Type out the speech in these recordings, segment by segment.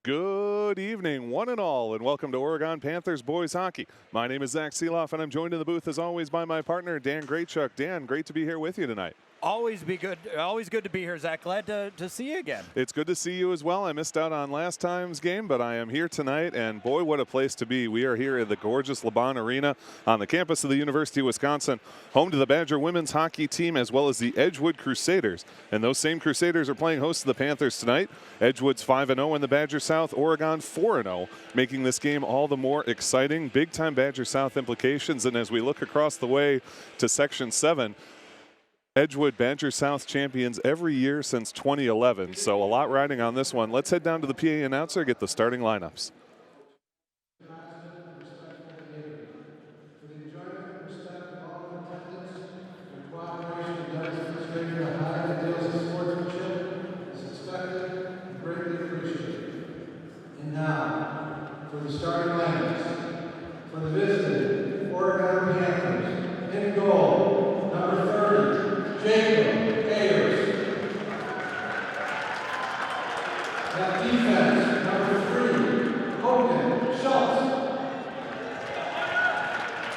Good evening, one and all, and welcome to Oregon Panthers boys hockey. My name is Zach Seeloff, and I'm joined in the booth as always by my partner, Dan Greatchuck. Dan, great to be here with you tonight. Always good to be here, Zach. Glad to see you again. It's good to see you as well. I missed out on last time's game, but I am here tonight, and boy, what a place to be. We are here at the gorgeous LeBon Arena on the campus of the University of Wisconsin, home to the Badger women's hockey team as well as the Edgewood Crusaders. And those same Crusaders are playing host to the Panthers tonight. Edgewood's 5-0 in the Badger South, Oregon 4-0, making this game all the more exciting. Big-time Badger South implications, and as we look across the way to Section 7, Edgewood Badger South champions every year since 2011, so a lot riding on this one. Let's head down to the PA announcer, get the starting lineups. And now, for the starting lineups, for the visiting Oregon Panthers, in goal, number 30, Jacob Ayers. At defense, number 3, Hogan Schultz.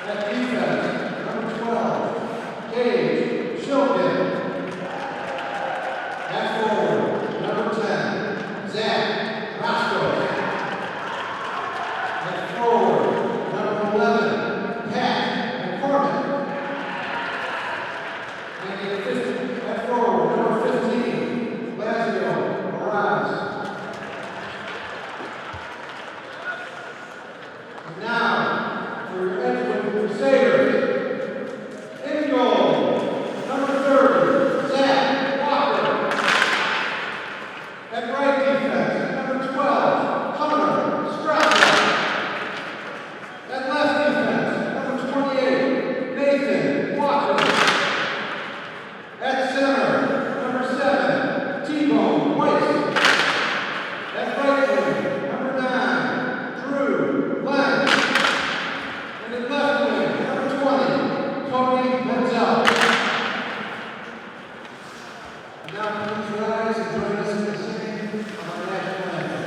At defense, number 12, Gage Shilkin. At forward, number 10, Zach Roscoe. At forward, number 11, Pat McCormick. At forward, number 15, Lazio Morales. And now, for your Edgewood Crusaders, in goal, number 30, Zach Walker. At right defense, number 12, Hunter Strasser. At left defense, number 28, Nathan Walker. At center, number 7, T-Bone Weiss. At right wing, number 9, Drew Lenz. And at left wing, number 20, Tony Menzel. And now please rise and join us in the singing of our national anthem.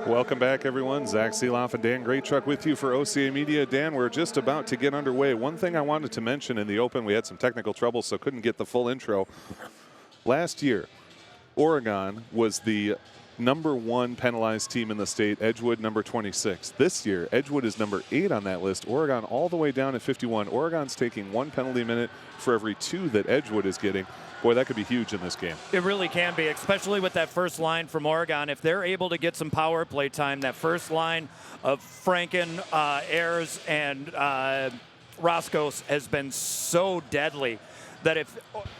Welcome back, everyone. Zach Seeloff and Dan Greatchuck with you for OCA Media. Dan, we're just about to get underway. One thing I wanted to mention in the open, we had some technical trouble, so couldn't get the full intro. Last year, Oregon was the #1 penalized team in the state, Edgewood number 26. This year, Edgewood is number 8 on that list, Oregon all the way down at 51. Oregon's taking 1 penalty minute for every 2 that Edgewood is getting. Boy, that could be huge in this game. It really can be, especially with that first line from Oregon. If they're able to get some power play time, that first line of Franken, Ayers, and Roscos has been so deadly that if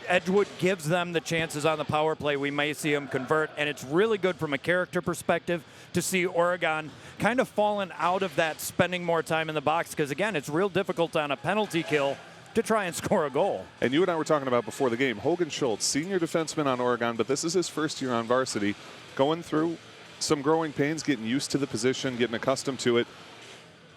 Edgewood gives them the chances on the power play, we may see them convert. And it's really good from a character perspective to see Oregon kind of falling out of that spending more time in the box, because, again, it's real difficult on a penalty kill to try and score a goal. And you and I were talking about before the game, Hogan Schultz, senior defenseman on Oregon, but this is his first year on varsity, going through some growing pains, getting used to the position, getting accustomed to it.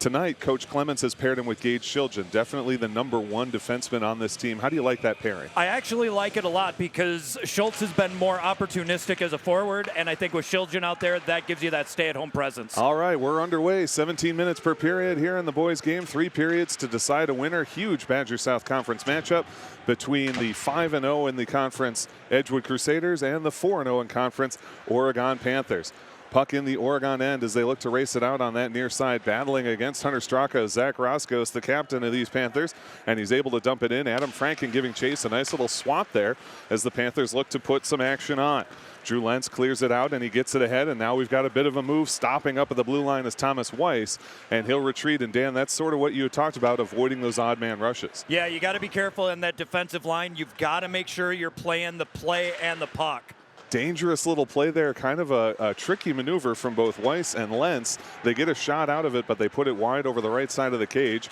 Tonight, Coach Clemens has paired him with Gage Shiljan, definitely the #1 defenseman on this team. How do you like that pairing? I actually like it a lot because Schultz has been more opportunistic as a forward, and I think with Shiljan out there, that gives you that stay-at-home presence. All right, we're underway. 17 minutes per period here in the boys' game. 3 periods to decide a winner. Huge Badger South Conference matchup between the 5-0 in the conference Edgewood Crusaders and the 4-0 in conference Oregon Panthers. Puck in the Oregon end as they look to race it out on that near side. Battling against Hunter Straka, Zach Roscos, the captain of these Panthers, and he's able to dump it in. Adam Franken giving chase. A nice little swap there as the Panthers look to put some action on. Drew Lentz clears it out, and he gets it ahead, and now we've got a bit of a move. Stopping up at the blue line is Thomas Weiss, and he'll retreat. And Dan, that's sort of what you had talked about, avoiding those odd man rushes. Yeah, you got to be careful in that defensive line. You've got to make sure you're playing the play and the puck. Dangerous little play there, kind of a tricky maneuver from both Weiss and Lentz. They get a shot out of it, but they put it wide over the right side of the cage.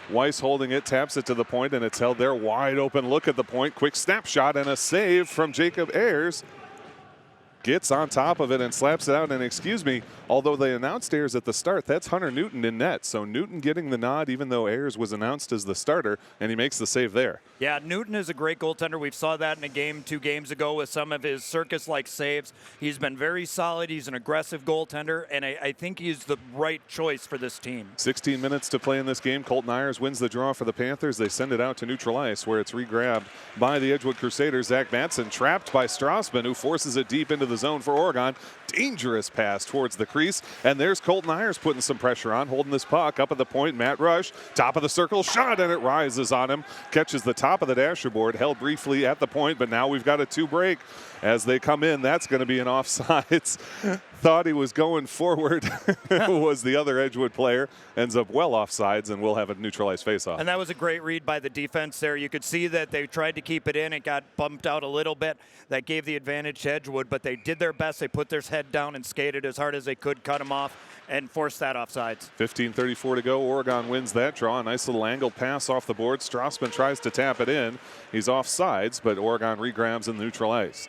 Weiss holding it, taps it to the point, and it's held there. Wide open look at the point. Quick snapshot and a save from Jacob Ayers. Gets on top of it and slaps it out. And excuse me, although they announced Ayers at the start, that's Hunter Newton in net. So Newton getting the nod even though Ayers was announced as the starter, and he makes the save there. Yeah, Newton is a great goaltender. We saw that in a game 2 games ago with some of his circus-like saves. He's been very solid. He's an aggressive goaltender, and I think he's the right choice for this team. 16 minutes to play in this game. Colton Ayers wins the draw for the Panthers. They send it out to neutral ice where it's re-grabbed by the Edgewood Crusaders. Zach Matson trapped by Strassman, who forces it deep into the zone for Oregon. Dangerous pass towards the crease, and there's Colton Ayers putting some pressure on, holding this puck up at the point. Matt Rush, top of the circle, shot, and it rises on him. Catches the top of the dasher board, held briefly at the point, but now we've got a 2 break. As they come in, that's going to be an offsides. Thought he was going forward. Was the other Edgewood player. Ends up well offsides, and we'll have a neutralized faceoff. And that was a great read by the defense there. You could see that they tried to keep it in. It got bumped out a little bit. That gave the advantage to Edgewood, but they did their best. They put their head down and skated as hard as they could, cut him off, and forced that offsides. 15:34 to go. Oregon wins that draw. A nice little angled pass off the board. Strassman tries to tap it in. He's offsides, but Oregon regrabs in the neutral ice.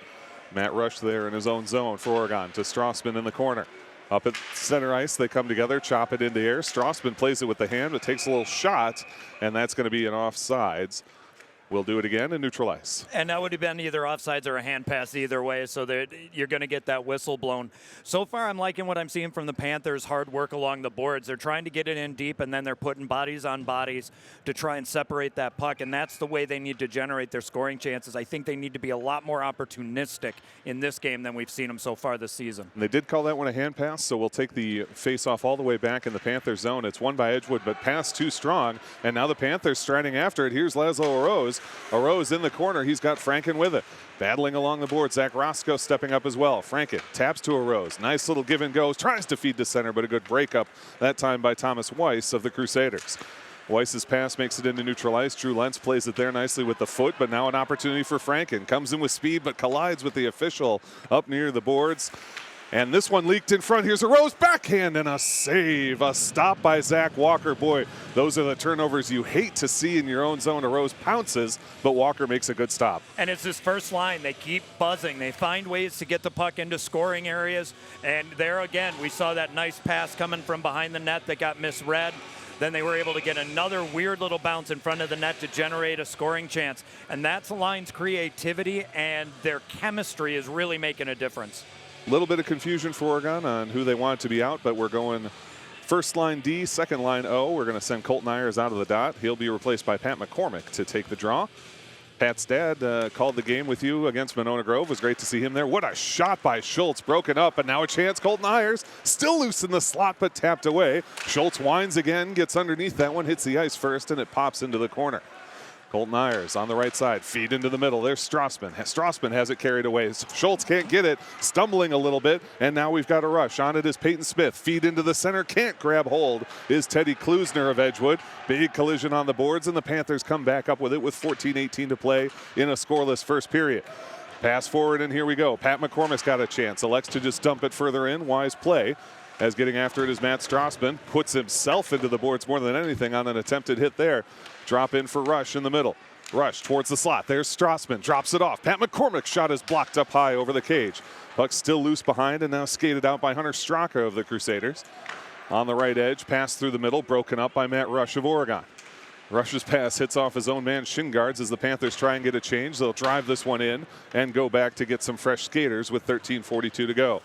Matt Rush there in his own zone for Oregon to Strassman in the corner. Up at center ice, they come together, chop it into the air. Strassman plays it with the hand, but takes a little shot, and that's going to be an offsides. We'll do it again in neutral ice. And that would have been either offsides or a hand pass either way, so that you're going to get that whistle blown. So far, I'm liking what I'm seeing from the Panthers. Hard work along the boards. They're trying to get it in deep, and then they're putting bodies on bodies to try and separate that puck, and that's the way they need to generate their scoring chances. I think they need to be a lot more opportunistic in this game than we've seen them so far this season. And they did call that one a hand pass, so we'll take the face-off all the way back in the Panthers zone. It's won by Edgewood, but pass too strong, and now the Panthers striding after it. Here's Laszlo Oroz. Oroz in the corner. He's got Franken with it. Battling along the board. Zach Roscoe stepping up as well. Franken taps to Oroz. Nice little give and go. Tries to feed to center, but a good breakup that time by Thomas Weiss of the Crusaders. Weiss's pass makes it into neutral ice. Drew Lentz plays it there nicely with the foot, but now an opportunity for Franken. Comes in with speed, but collides with the official up near the boards. And this one leaked in front. Here's a Rose backhand and a save. A stop by Zach Walker. Boy, those are the turnovers you hate to see in your own zone. A Rose pounces, but Walker makes a good stop. And it's this first line. They keep buzzing. They find ways to get the puck into scoring areas. And there again, we saw that nice pass coming from behind the net that got misread. Then they were able to get another weird little bounce in front of the net to generate a scoring chance. And that's the line's creativity, and their chemistry is really making a difference. A little bit of confusion for Oregon on who they want to be out, but we're going first line D, second line O. We're going to send Colton Ayers out of the dot. He'll be replaced by Pat McCormick to take the draw. Pat's dad called the game with you against Monona Grove. It was great to see him there. What a shot by Schultz, broken up, and now a chance. Colton Ayers still loose in the slot, but tapped away. Schultz winds again, gets underneath that one, hits the ice first, and it pops into the corner. Colton Ayers on the right side, feed into the middle. There's Strassman. Strassman has it carried away. Schultz can't get it, stumbling a little bit, and now we've got a rush. On it is Peyton Smith. Feed into the center, can't grab hold, is Teddy Klusner of Edgewood. Big collision on the boards, and the Panthers come back up with it with 14:18 to play in a scoreless first period. Pass forward, and here we go. Pat McCormick's got a chance. Elects to just dump it further in. Wise play. As getting after it is Matt Strassman. Puts himself into the boards more than anything on an attempted hit there. Drop in for Rush in the middle. Rush towards the slot. There's Strassman. Drops it off. Pat McCormick's shot is blocked up high over the cage. Puck still loose behind and now skated out by Hunter Straka of the Crusaders. on the right edge. Pass through the middle, broken up by Matt Rush of Oregon. Rush's pass hits off his own man shin guards as the Panthers try and get a change. They'll drive this one in and go back to get some fresh skaters with 13:42 to go.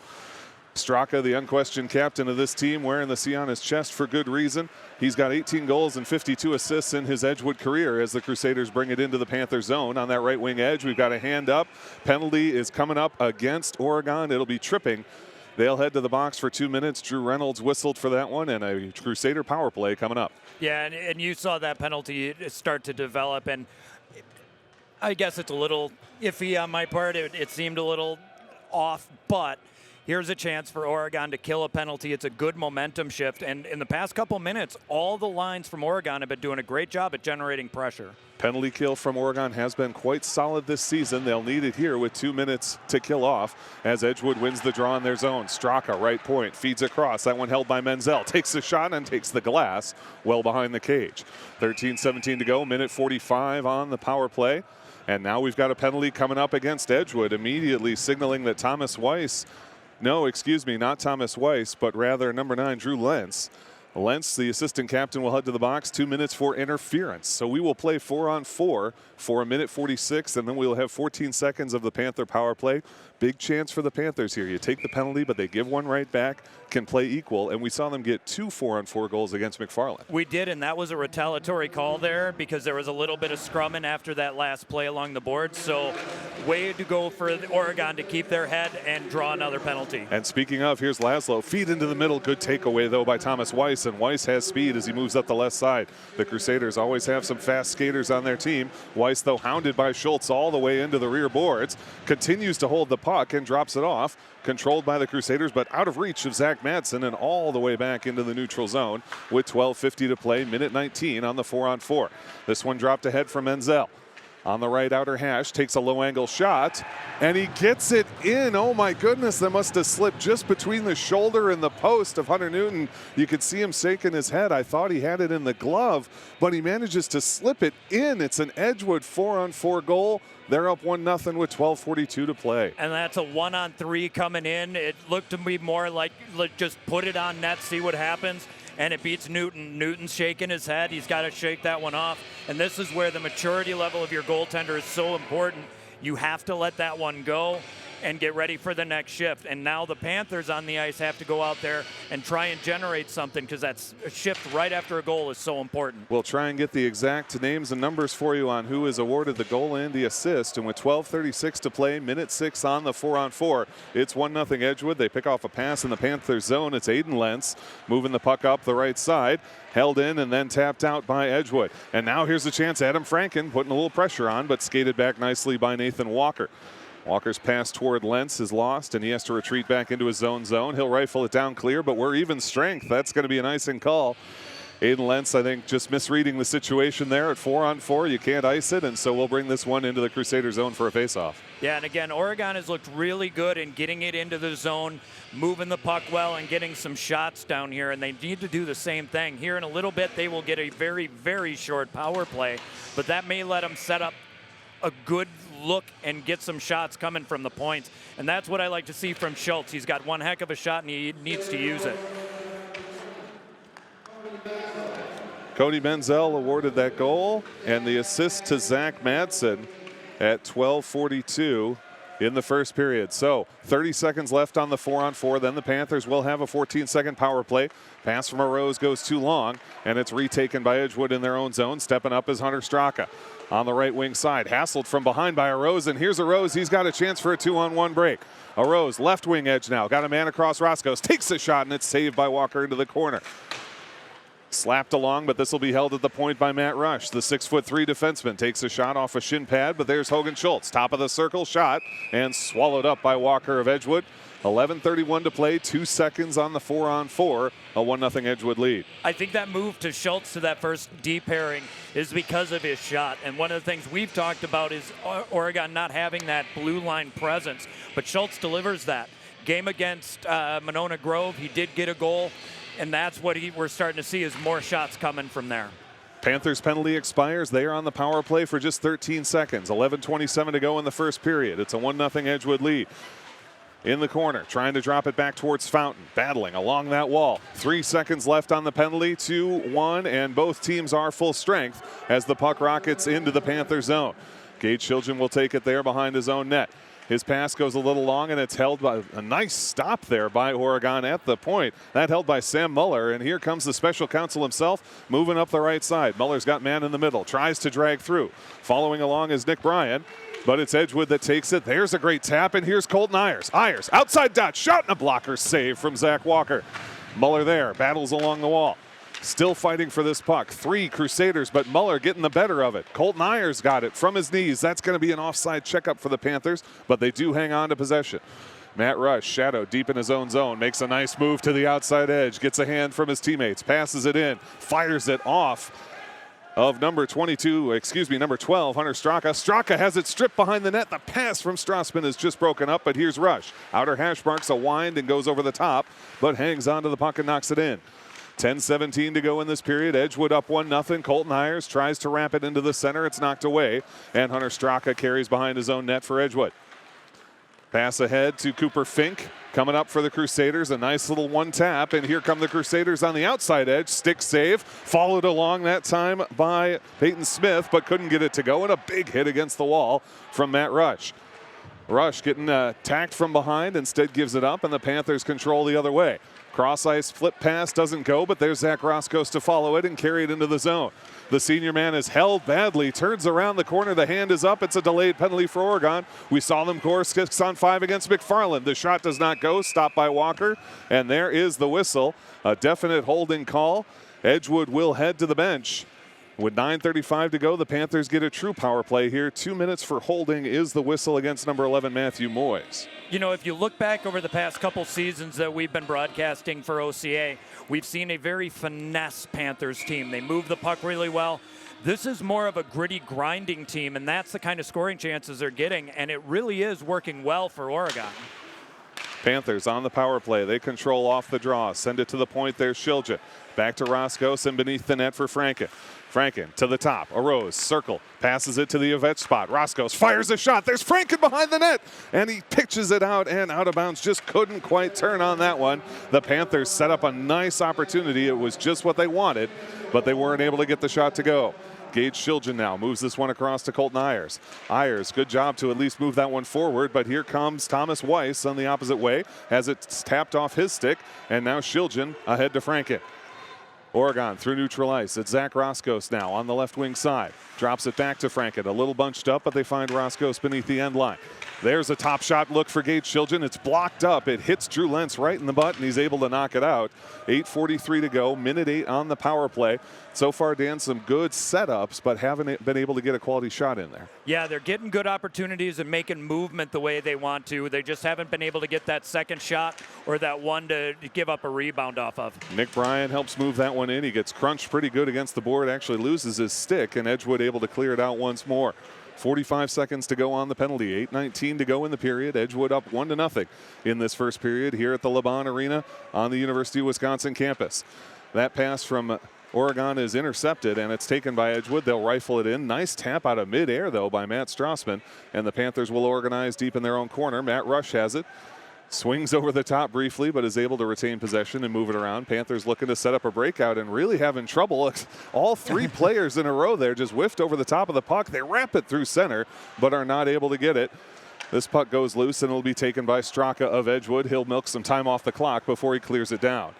Straka, the unquestioned captain of this team, wearing the C on his chest for good reason. He's got 18 goals and 52 assists in his Edgewood career as the Crusaders bring it into the Panther zone. On that right wing edge, we've got a hand up. Penalty is coming up against Oregon. It'll be tripping. They'll head to the box for 2 minutes. Drew Reynolds whistled for that one, and a Crusader power play coming up. Yeah, and you saw that penalty start to develop, and I guess it's a little iffy on my part. It seemed a little off, but here's a chance for Oregon to kill a penalty. It's a good momentum shift, and in the past couple minutes, all the lines from Oregon have been doing a great job at generating pressure. Penalty kill from Oregon has been quite solid this season. They'll need it here with 2 minutes to kill off as Edgewood wins the draw in their zone. Straka, right point, feeds across. That one held by Menzel. Takes the shot and takes the glass well behind the cage. 13:17 to go, minute 45 on the power play. And now we've got a penalty coming up against Edgewood, immediately signaling that Thomas Weiss, no, excuse me, not Thomas Weiss, but rather number 9, Drew Lentz. Lentz, the assistant captain, will head to the box. 2 minutes for interference. So we will play 4-on-4 for a minute 46, and then we'll have 14 seconds of the Panther power play. Big chance for the Panthers here. You take the penalty, but they give one right back, can play equal, and we saw them get 2 4-on-4 goals against McFarland. We did, and that was a retaliatory call there because there was a little bit of scrumming after that last play along the board. So way to go for Oregon to keep their head and draw another penalty. And speaking of, here's Laszlo. Feed into the middle. Good takeaway, though, by Thomas Weiss, and Weiss has speed as he moves up the left side. The Crusaders always have some fast skaters on their team. Weiss, though, hounded by Schultz all the way into the rear boards, continues to hold the puck and drops it off. Controlled by the Crusaders, but out of reach of Zach Madsen and all the way back into the neutral zone with 12:50 to play, minute 19 on the 4-on-4. This one dropped ahead from Menzel. On the right outer hash, takes a low angle shot, and he gets it in. Oh my goodness, that must have slipped just between the shoulder and the post of Hunter Newton. You could see him shaking his head. I thought he had it in the glove, but he manages to slip it in. It's an Edgewood 4-on-4 goal. They're up 1-0 with 12:42 to play. And that's a 1-on-3 coming in. It looked to me more like just put it on net, see what happens. And it beats Newton. Newton's shaking his head. He's got to shake that one off. And this is where the maturity level of your goaltender is so important. You have to let that one go and get ready for the next shift. And now the Panthers on the ice have to go out there and try and generate something because that shift right after a goal is so important. We'll try and get the exact names and numbers for you on who is awarded the goal and the assist. And with 12:36 to play, minute 6 on the 4-on-4, it's 1-0 Edgewood. They pick off a pass in the Panthers zone. It's Aiden Lentz moving the puck up the right side. Held in and then tapped out by Edgewood. And now here's the chance. Adam Franken putting a little pressure on, but skated back nicely by Nathan Walker. Walker's pass toward Lentz is lost, and he has to retreat back into his zone. He'll rifle it down clear, but we're even strength. That's going to be an icing call. Aiden Lentz, I think, just misreading the situation there at 4-on-4. You can't ice it, and so we'll bring this one into the Crusader zone for a faceoff. Yeah, and again, Oregon has looked really good in getting it into the zone, moving the puck well, and getting some shots down here, and they need to do the same thing. Here in a little bit, they will get a very, very short power play, but that may let them set up a good look and get some shots coming from the points. And that's what I like to see from Schultz. He's got one heck of a shot, and he needs to use it. Cody Menzel awarded that goal, and the assist to Zach Madsen at 12:42 in the first period. So 30 seconds left on the 4-on-4. Then the Panthers will have a 14-second power play. Pass from Arose goes too long, and it's retaken by Edgewood in their own zone. Stepping up is Hunter Straka. On the right wing side, hassled from behind by Arose, and here's Arose. He's got a chance for a 2-on-1 break. Arose, left wing edge now, got a man across Roscoe's, takes a shot, and it's saved by Walker into the corner. Slapped along, but this will be held at the point by Matt Rush. The 6'3" defenseman takes a shot off a shin pad, but there's Hogan Schultz. Top of the circle shot, and swallowed up by Walker of Edgewood. 11:31 to play, 2 seconds on the 4-on-4, a 1-0 Edgewood lead. I think that move to Schultz to that first D pairing is because of his shot. And one of the things we've talked about is Oregon not having that blue line presence, but Schultz delivers that. Game against Monona Grove, he did get a goal, and that's what we're starting to see is more shots coming from there. Panthers penalty expires. They are on the power play for just 13 seconds. 11:27 to go in the first period. It's a 1-0 Edgewood lead. in the corner, trying to drop it back towards Fountain, battling along that wall. 3 seconds left on the penalty, 2-1, and both teams are full strength as the puck rockets into the Panther zone. Gage Shiljan will take it there behind his own net. His pass goes a little long, and it's held by a nice stop there by Oregon at the point. That held by Sam Muller, and here comes the special counsel himself, moving up the right side. Muller's got man in the middle, tries to drag through. Following along is Nick Bryan. But it's Edgewood that takes it. There's a great tap, and here's Colton Ayers. Ayers, outside dot, shot, and a blocker save from Zach Walker. Muller there, battles along the wall. Still fighting for this puck. 3 Crusaders, but Muller getting the better of it. Colton Ayers got it from his knees. That's going to be an offside checkup for the Panthers, but they do hang on to possession. Matt Rush, shadow deep in his own zone, makes a nice move to the outside edge, gets a hand from his teammates, passes it in, fires it off of number 12, Hunter Straka. Straka has it stripped behind the net. The pass from Strassman is just broken up, but here's Rush. Outer hash marks a wind and goes over the top, but hangs onto the puck and knocks it in. 10:17 to go in this period. Edgewood up 1-0. Colton Ayers tries to ramp it into the center. It's knocked away, and Hunter Straka carries behind his own net for Edgewood. Pass ahead to Cooper Fink. Coming up for the Crusaders, a nice little one tap, and here come the Crusaders on the outside edge. Stick save, followed along that time by Peyton Smith, but couldn't get it to go, and a big hit against the wall from Matt Rush. Rush getting tacked from behind, instead gives it up, and the Panthers control the other way. Cross ice flip pass doesn't go, but there's Zach Roscos to follow it and carry it into the zone. The senior man is held badly, turns around the corner, the hand is up. It's a delayed penalty for Oregon. We saw them score 6-on-5 against McFarland. The shot does not go, stopped by Walker, and there is the whistle. A definite holding call. Edgewood will head to the bench. With 9:35 to go, the Panthers get a true power play here. 2 minutes for holding is the whistle against number 11, Matthew Moyes. You know, if you look back over the past couple seasons that we've been broadcasting for OCA, we've seen a very finesse Panthers team. They move the puck really well. This is more of a gritty, grinding team, and that's the kind of scoring chances they're getting, and it really is working well for Oregon. Panthers on the power play. They control off the draw. Send it to the point. There's Shilja. Back to Roscos and beneath the net for Franken. Franken to the top. Arose, circle, passes it to the Yvette spot. Roscos fires a shot. There's Franken behind the net, and he pitches it out and out of bounds. Just couldn't quite turn on that one. The Panthers set up a nice opportunity. It was just what they wanted, but they weren't able to get the shot to go. Gage Shiljan now moves this one across to Colton Ayers. Ayers, good job to at least move that one forward, but here comes Thomas Weiss on the opposite way, has it tapped off his stick, and now Shiljan ahead to Franken. Oregon through neutral ice. It's Zach Roscos now on the left wing side. Drops it back to Franken. A little bunched up, but they find Roscos beneath the end line. There's a top shot look for Gage Shiljan. It's blocked up. It hits Drew Lentz right in the butt, and he's able to knock it out. 8:43 to go. Minute 8 on the power play. So far, Dan, some good setups, but haven't been able to get a quality shot in there. Yeah, they're getting good opportunities and making movement the way they want to. They just haven't been able to get that second shot or that one to give up a rebound off of. Nick Bryan helps move that one in. He gets crunched pretty good against the board, actually loses his stick, and Edgewood able to clear it out once more. 45 seconds to go on the penalty. 8:19 to go in the period. Edgewood up 1-0 in this first period here at the LeBon Arena on the University of Wisconsin campus. That pass from Oregon is intercepted, and it's taken by Edgewood. They'll rifle it in. Nice tap out of midair, though, by Matt Strassman, and the Panthers will organize deep in their own corner. Matt Rush has it. Swings over the top briefly, but is able to retain possession and move it around. Panthers looking to set up a breakout and really having trouble. All 3 players in a row there just whiffed over the top of the puck. They ramp it through center, but are not able to get it. This puck goes loose and will be taken by Straka of Edgewood. He'll milk some time off the clock before he clears it down.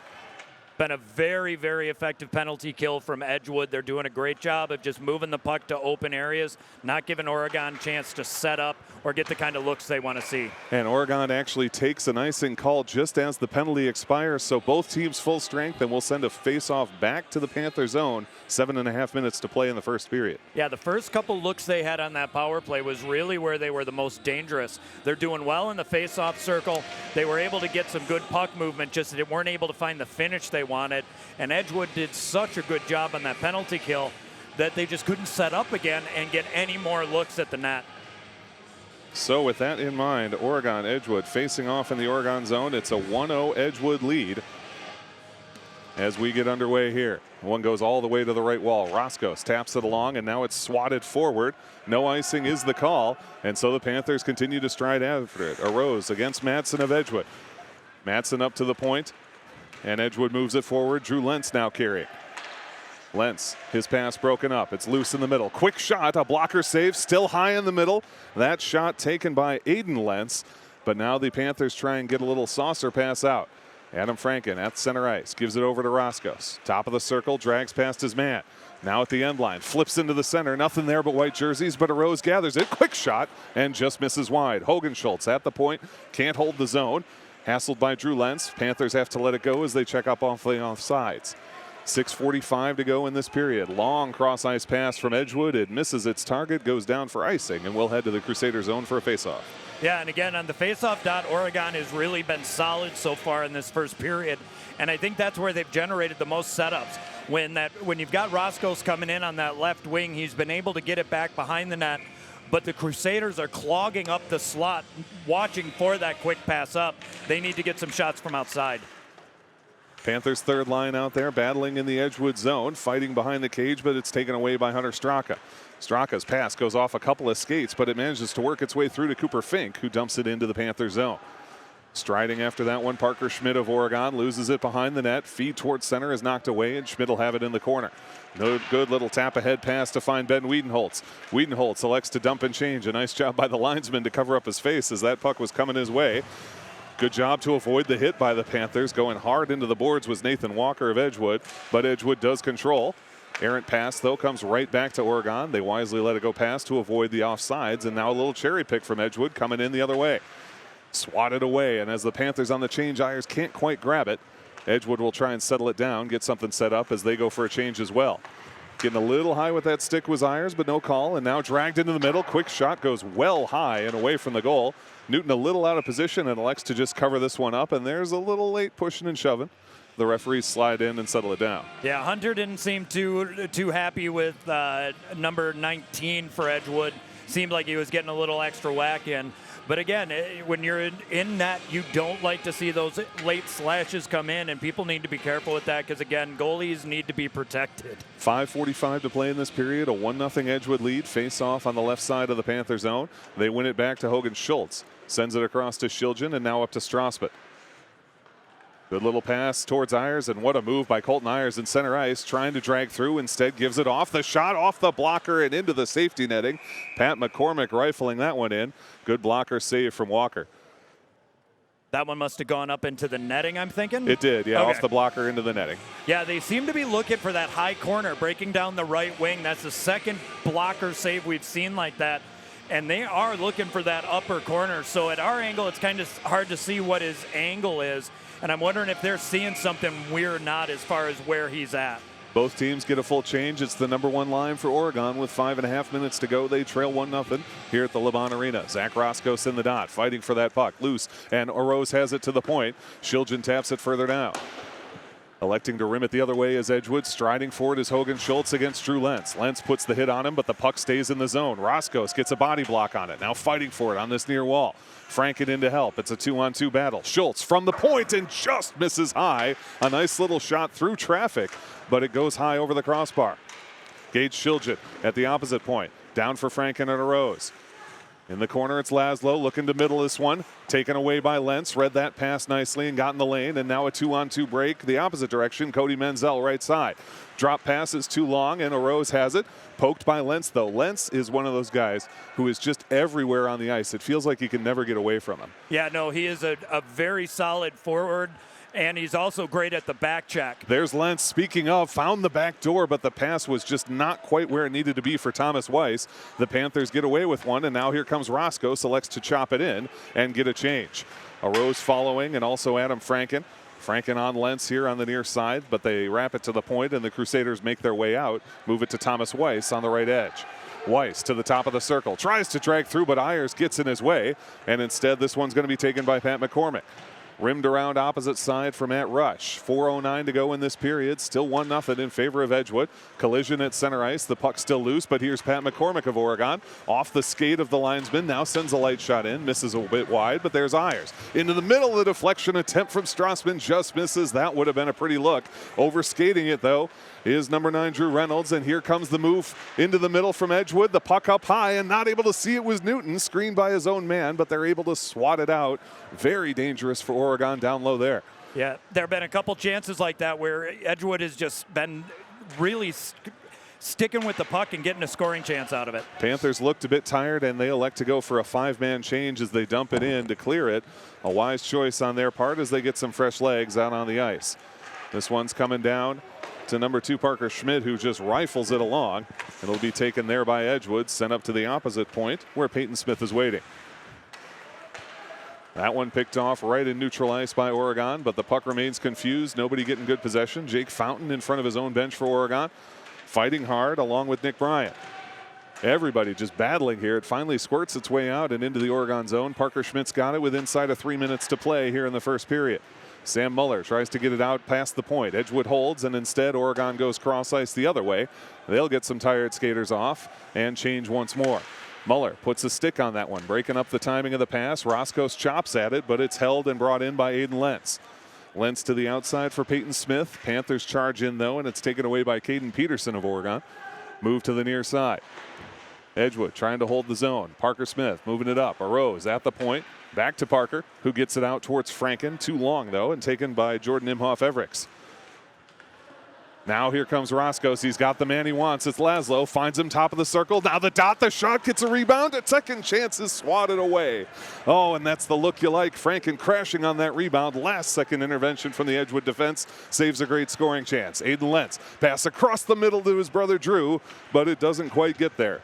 Been a very, very effective penalty kill from Edgewood. They're doing a great job of just moving the puck to open areas, not giving Oregon a chance to set up or get the kind of looks they want to see. And Oregon actually takes an icing call just as the penalty expires, so both teams full strength, and we'll send a face-off back to the Panther zone. 7.5 minutes to play in the first period. Yeah, the first couple looks they had on that power play was really where they were the most dangerous. They're doing well in the face-off circle. They were able to get some good puck movement, just they weren't able to find the finish they wanted. And Edgewood did such a good job on that penalty kill that they just couldn't set up again and get any more looks at the net. So with that in mind, Oregon, Edgewood facing off in the Oregon zone. It's a 1-0 Edgewood lead. as we get underway here. One goes all the way to the right wall. Roscoe taps it along, and now it's swatted forward. No icing is the call, and so the Panthers continue to stride after it. Arose against Madsen of Edgewood. Madsen up to the point, and Edgewood moves it forward. Drew Lentz now carrying. Lentz, his pass broken up. It's loose in the middle. Quick shot, a blocker save, still high in the middle. That shot taken by Aiden Lentz, but now the Panthers try and get a little saucer pass out. Adam Franken at center ice, gives it over to Roscoe. Top of the circle, drags past his man. Now at the end line, flips into the center. Nothing there but white jerseys, but Arose gathers it. Quick shot, and just misses wide. Hogan Schultz at the point, can't hold the zone. Hassled by Drew Lentz. Panthers have to let it go as they check up off the offsides. 6:45 to go in this period. Long cross-ice pass from Edgewood. It misses its target, goes down for icing, and we'll head to the Crusader zone for a face-off. Yeah, and again, on the faceoff dot, Oregon has really been solid so far in this first period, and I think that's where they've generated the most setups. When you've got Roscoe coming in on that left wing, he's been able to get it back behind the net, but the Crusaders are clogging up the slot, watching for that quick pass up. They need to get some shots from outside. Panthers' third line out there battling in the Edgewood zone, fighting behind the cage, but it's taken away by Hunter Straka. Straka's pass goes off a couple of skates, but it manages to work its way through to Cooper Fink, who dumps it into the Panther zone. Striding after that one, Parker Schmidt of Oregon loses it behind the net. Feed towards center is knocked away, and Schmidt will have it in the corner. No good little tap ahead pass to find Ben Wiedenholz. Wiedenholz elects to dump and change. A nice job by the linesman to cover up his face as that puck was coming his way. Good job to avoid the hit by the Panthers. Going hard into the boards was Nathan Walker of Edgewood, but Edgewood does control. Errant pass, though, comes right back to Oregon. They wisely let it go past to avoid the offsides, and now a little cherry pick from Edgewood coming in the other way. Swatted away, and as the Panthers on the change irons can't quite grab it, Edgewood will try and settle it down, get something set up as they go for a change as well. Getting a little high with that stick was Ayers, but no call, and now dragged into the middle. Quick shot goes well high and away from the goal. Newton a little out of position and elects to just cover this one up, and there's a little late pushing and shoving. The referees slide in and settle it down. Yeah, Hunter didn't seem too happy with number 19 for Edgewood. Seemed like he was getting a little extra whack in. But again, when you're in net, you don't like to see those late slashes come in, and people need to be careful with that because, again, goalies need to be protected. 5:45 to play in this period. A 1-0 Edgewood lead. Face off on the left side of the Panther zone. They win it back to Hogan Schultz. Sends it across to Shiljan and now up to Strasbut. Good little pass towards Ayers, and what a move by Colton Ayers in center ice, trying to drag through. Instead gives it off the shot, off the blocker and into the safety netting. Pat McCormick rifling that one in. Good blocker save from Walker. That one must have gone up into the netting, I'm thinking? It did, yeah, okay. Off the blocker into the netting. Yeah, they seem to be looking for that high corner, breaking down the right wing. That's the second blocker save we've seen like that. And they are looking for that upper corner. So at our angle, it's kind of hard to see what his angle is. And I'm wondering if they're seeing something we're not as far as where he's at. Both teams get a full change. It's the number one line for Oregon with 5.5 minutes to go. They trail 1-0 here at the LeBon Arena. Zach Roscoe in the dot, fighting for that puck. Loose, and Arose has it to the point. Shiljan taps it further down. Electing to rim it the other way is Edgewood. Striding forward is Hogan Schultz against Drew Lentz. Lentz puts the hit on him, but the puck stays in the zone. Roscoe gets a body block on it. Now fighting for it on this near wall. Franken in to help. It's a 2-on-2 battle. Schultz from the point and just misses high. A nice little shot through traffic, but it goes high over the crossbar. Gage Shiljan at the opposite point. Down for Franken and Arose. In the corner, it's Laszlo looking to middle this one. Taken away by Lentz. Read that pass nicely and got in the lane. And now a 2-on-2 break the opposite direction. Cody Menzel right side. Drop pass is too long and Arose has it. Poked by Lentz though. Lentz is one of those guys who is just everywhere on the ice. It feels like you can never get away from him. Yeah, no, he is a very solid forward. And he's also great at the back check. There's Lentz, speaking of, found the back door, but the pass was just not quite where it needed to be for Thomas Weiss. The Panthers get away with one, and now here comes Roscoe, selects to chop it in and get a change. Arose following, and also Adam Franken. Franken on Lentz here on the near side, but they wrap it to the point, and the Crusaders make their way out, move it to Thomas Weiss on the right edge. Weiss to the top of the circle, tries to drag through, but Ayers gets in his way, and instead this one's going to be taken by Pat McCormick. Rimmed around opposite side for Matt Rush. 4:09 to go in this period. Still 1-0 in favor of Edgewood. Collision at center ice. The puck still loose, but here's Pat McCormick of Oregon. Off the skate of the linesman. Now sends a light shot in. Misses a bit wide, but there's Ayers. Into the middle of the deflection attempt from Strassman. Just misses. That would have been a pretty look. Over skating it, though, is number 9, Drew Reynolds. And here comes the move into the middle from Edgewood. The puck up high and not able to see it was Newton. Screened by his own man, but they're able to swat it out. Very dangerous for Oregon down low there. Yeah, there have been a couple chances like that where Edgewood has just been really sticking with the puck and getting a scoring chance out of it. Panthers looked a bit tired, and they elect to go for a 5-man change as they dump it in to clear it. A wise choice on their part as they get some fresh legs out on the ice. This one's coming down to number 2, Parker Schmidt, who just rifles it along. It'll be taken there by Edgewood, sent up to the opposite point where Peyton Smith is waiting. That one picked off right in neutral ice by Oregon, but the puck remains confused. Nobody getting good possession. Jake Fountain in front of his own bench for Oregon, fighting hard along with Nick Bryant. Everybody just battling here. It finally squirts its way out and into the Oregon zone. Parker Schmidt's got it with inside of 3 minutes to play here in the first period. Sam Muller tries to get it out past the point. Edgewood holds, and instead Oregon goes cross ice the other way. They'll get some tired skaters off and change once more. Muller puts a stick on that one, breaking up the timing of the pass. Roscoe's chops at it, but it's held and brought in by Aiden Lentz. Lentz to the outside for Peyton Smith. Panthers charge in, though, and it's taken away by Caden Peterson of Oregon. Move to the near side. Edgewood trying to hold the zone. Parker Smith moving it up. Arose at the point. Back to Parker, who gets it out towards Franken. Too long, though, and taken by Jordan Imhoff-Evricks. Now here comes Roscoe. He's got the man he wants. It's Laszlo. Finds him top of the circle. Now the dot, the shot, gets a rebound. A second chance is swatted away. Oh, and that's the look you like. Franken crashing on that rebound. Last second intervention from the Edgewood defense saves a great scoring chance. Aiden Lentz pass across the middle to his brother Drew, but it doesn't quite get there.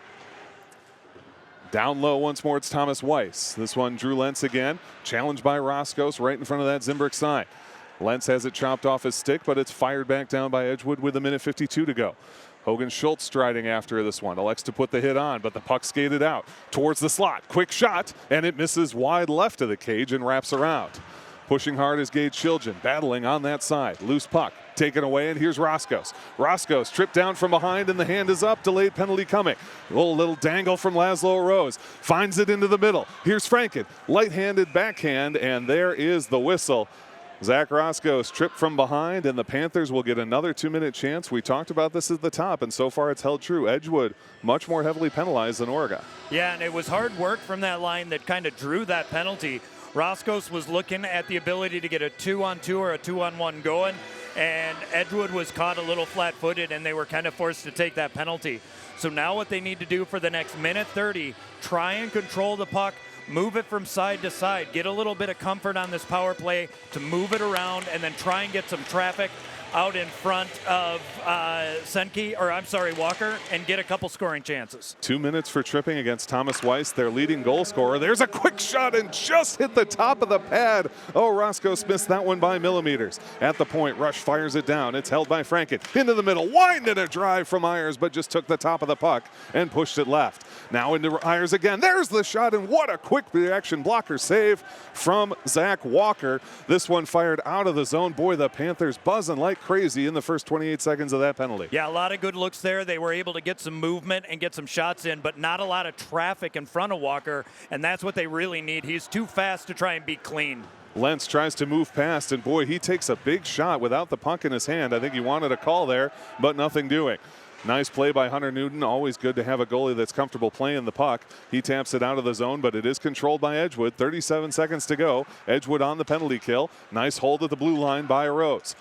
Down low once more, it's Thomas Weiss. This one, Drew Lentz again. Challenged by Roscoe right in front of that Zimbrick sign. Lentz has it chopped off his stick, but it's fired back down by Edgewood with 1:52 to go. Hogan Schultz striding after this one. Elects to put the hit on, but the puck skated out towards the slot. Quick shot, and it misses wide left of the cage and wraps around. Pushing hard is Gage Chilgen, battling on that side. Loose puck, taken away, and here's Roscoe's. Roscoe's tripped down from behind, and the hand is up. Delayed penalty coming. Little dangle from Laszlo Rose. Finds it into the middle. Here's Franken. Light-handed backhand, and there is the whistle. Zach Roscoe's tripped from behind, and the Panthers will get another 2-minute chance. We talked about this at the top, and so far it's held true. Edgewood much more heavily penalized than Oregon. Yeah, and it was hard work from that line that kind of drew that penalty. Roscoe's was looking at the ability to get a 2-on-2 or a 2-on-1 going, and Edgewood was caught a little flat-footed, and they were kind of forced to take that penalty. So now what they need to do for the next minute 30, try and control the puck, move it from side to side, get a little bit of comfort on this power play to move it around, and then try and get some traffic out in front of Walker, and get a couple scoring chances. 2 minutes for tripping against Thomas Weiss, their leading goal scorer. There's a quick shot and just hit the top of the pad. Oh, Roscoe missed that one by millimeters. At the point, Rush fires it down. It's held by Franken. Into the middle, winded a drive from Ayers, but just took the top of the puck and pushed it left. Now into Ayers again. There's the shot, and what a quick reaction blocker save from Zach Walker. This one fired out of the zone. Boy, the Panthers buzzing like crazy in the first 28 seconds of that penalty. Yeah, a lot of good looks there. They were able to get some movement and get some shots in, but not a lot of traffic in front of Walker, and that's what they really need. He's too fast to try and be clean. Lentz tries to move past, and boy, he takes a big shot without the puck in his hand. I think he wanted a call there, but nothing doing. Nice play by Hunter Newton. Always good to have a goalie that's comfortable playing the puck. He taps it out of the zone, but it is controlled by Edgewood. 37 seconds to go. Edgewood on the penalty kill. Nice hold at the blue line by Arose.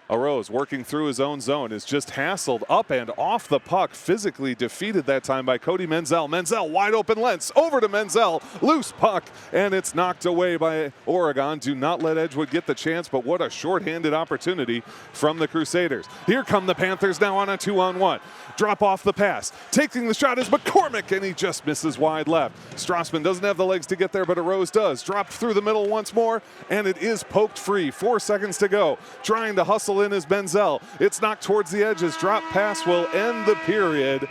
Arose working through his own zone is just hassled up and off the puck, physically defeated that time by Cody Menzel. Menzel wide open Lentz over to Menzel, loose puck, and it's knocked away by Oregon. Do not let Edgewood get the chance, but what a shorthanded opportunity from the Crusaders. Here come the Panthers now on a 2-on-1. Drop off the pass. Taking the shot is McCormick, and he just misses wide left. Strassman doesn't have the legs to get there, but Arose does. Dropped through the middle once more, and it is poked free. 4 seconds to go. Trying to hustle in is Menzel. It's knocked towards the edges. Drop pass will end the period.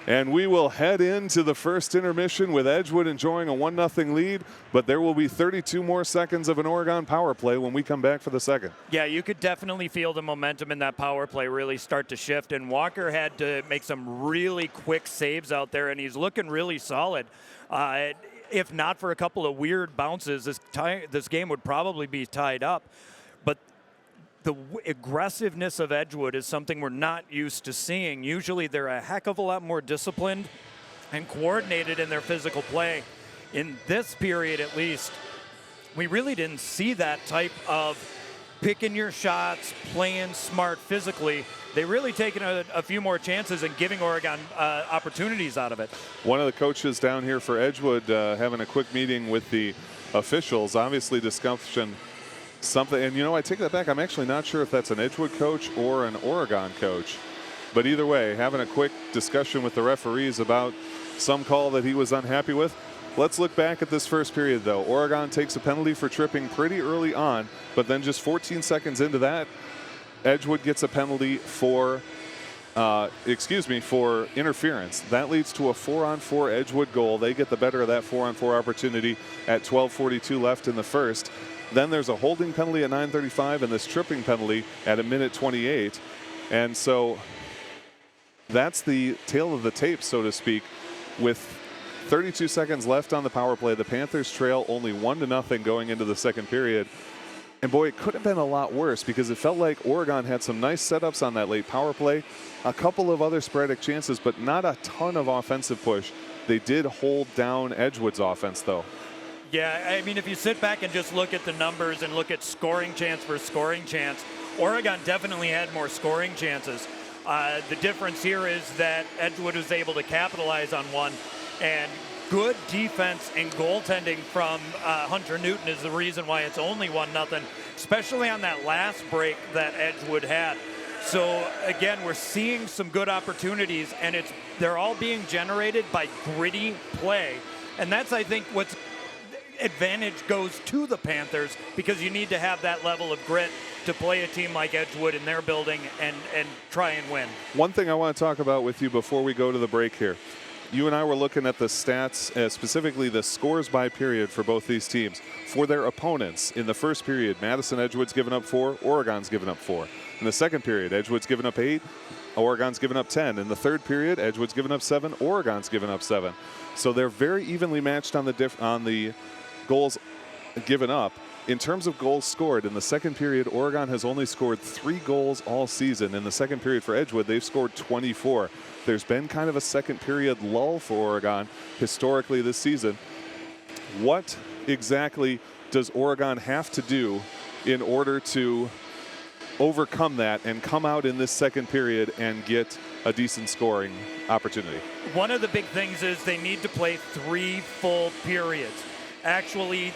And we will head into the first intermission with Edgewood enjoying a 1-0 lead, but there will be 32 more seconds of an Oregon power play when we come back for the second. Yeah, you could definitely feel the momentum in that power play really start to shift, and Walker had to make some really quick saves out there, and he's looking really solid. If not for a couple of weird bounces, this game would probably be tied up. But the aggressiveness of Edgewood is something we're not used to seeing. Usually they're a heck of a lot more disciplined and coordinated in their physical play. In this period, at least, we really didn't see that type of picking your shots, playing smart physically. They really taken a few more chances and giving Oregon opportunities out of it. One of the coaches down here for Edgewood having a quick meeting with the officials, obviously discussion something, and I take that back. I'm actually not sure if that's an Edgewood coach or an Oregon coach, but either way, having a quick discussion with the referees about some call that he was unhappy with. Let's look back at this first period, though. Oregon takes a penalty for tripping pretty early on, but then just 14 seconds into that, Edgewood gets a penalty for interference. That leads to a 4-on-4 Edgewood goal. They get the better of that 4-on-4 opportunity at 12:42 left in the first. Then there's a holding penalty at 9:35 and this tripping penalty at 1:28. And so that's the tail of the tape, so to speak. With 32 seconds left on the power play, the Panthers trail only 1-0 going into the second period. And boy, it could have been a lot worse because it felt like Oregon had some nice setups on that late power play, a couple of other sporadic chances, but not a ton of offensive push. They did hold down Edgewood's offense, though. Yeah, I mean, if you sit back and just look at the numbers and look at scoring chance for scoring chance, Oregon definitely had more scoring chances. The difference here is that Edgewood was able to capitalize on one, and good defense and goaltending from Hunter Newton is the reason why it's only 1-0, especially on that last break that Edgewood had. So again, we're seeing some good opportunities, and they're all being generated by gritty play, and that's, I think, what's advantage goes to the Panthers, because you need to have that level of grit to play a team like Edgewood in their building and try and win. One thing I want to talk about with you before we go to the break here. You and I were looking at the stats, specifically the scores by period for both these teams. For their opponents, in the first period, Madison Edgewood's given up 4, Oregon's given up 4. In the second period, Edgewood's given up 8, Oregon's given up 10. In the third period, Edgewood's given up 7, Oregon's given up 7. So they're very evenly matched on the goals given up. In terms of goals scored, in the second period, Oregon has only scored 3 goals all season. In the second period for Edgewood, they've scored 24. There's been kind of a second period lull for Oregon historically this season. What exactly does Oregon have to do in order to overcome that and come out in this second period and get a decent scoring opportunity? One of the big things is they need to play 3 full periods. Actually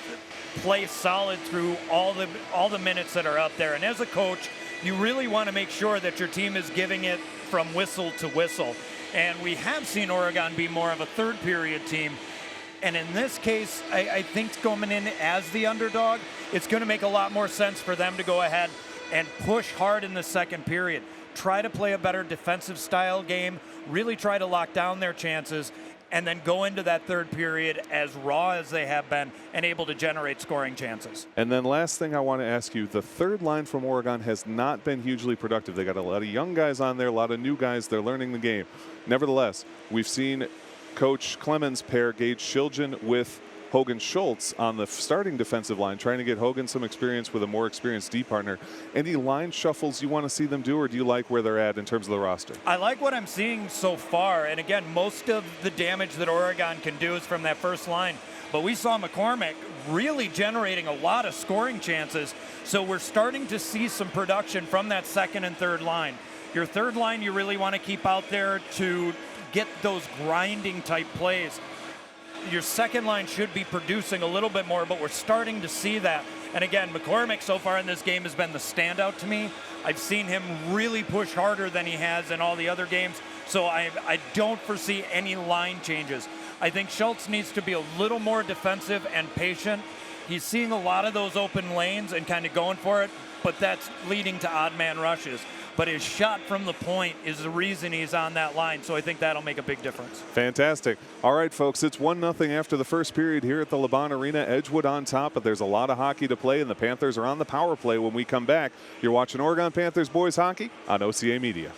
play solid through all the minutes that are out there. And as a coach, you really want to make sure that your team is giving it from whistle to whistle. And we have seen Oregon be more of a third period team. And in this case, I think going in as the underdog, it's going to make a lot more sense for them to go ahead and push hard in the second period. Try to play a better defensive style game, really try to lock down their chances, and then go into that third period as raw as they have been and able to generate scoring chances. And then last thing I want to ask you, the third line from Oregon has not been hugely productive. They got a lot of young guys on there, a lot of new guys. They're learning the game. Nevertheless, we've seen Coach Clemens pair Gage Shiljan with Hogan Schultz on the starting defensive line, trying to get Hogan some experience with a more experienced D partner. Any line shuffles you want to see them do, or do you like where they're at in terms of the roster? I like what I'm seeing so far. And again, most of the damage that Oregon can do is from that first line. But we saw McCormick really generating a lot of scoring chances. So we're starting to see some production from that second and third line. Your third line, you really want to keep out there to get those grinding type plays. Your second line should be producing a little bit more, but we're starting to see that. And again, McCormick so far in this game has been the standout to me. I've seen him really push harder than he has in all the other games, so I don't foresee any line changes. I think Schultz needs to be a little more defensive and patient. He's seeing a lot of those open lanes and kind of going for it, but that's leading to odd man rushes. but his shot from the point is the reason he's on that line. So I think that'll make a big difference. Fantastic. All right, folks, it's 1-0 after the first period here at the LeBon Arena. Edgewood on top, but there's a lot of hockey to play, and the Panthers are on the power play when we come back. You're watching Oregon Panthers boys hockey on OCA Media.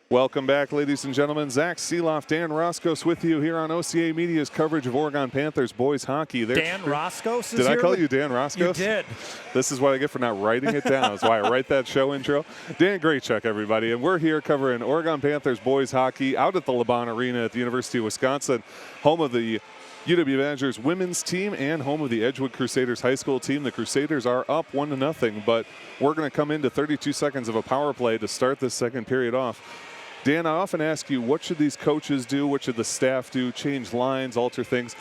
Welcome back, ladies and gentlemen. Zach Seeloff, Dan Roscos with you here on OCA Media's coverage of Oregon Panthers boys hockey. Dan Roscos is Did here? I call you Dan Roscos? You did. This is what I get for not writing it down. That's why I write that show intro. Dan Graychuk, everybody. And we're here covering Oregon Panthers boys hockey out at the LeBon Arena at the University of Wisconsin, home of the UW Badgers women's team and home of the Edgewood Crusaders high school team. The Crusaders are up 1-0, but we're going to come into 32 seconds of a power play to start this second period off. Dan, I often ask you, what should these coaches do? What should the staff do? Change lines, alter things.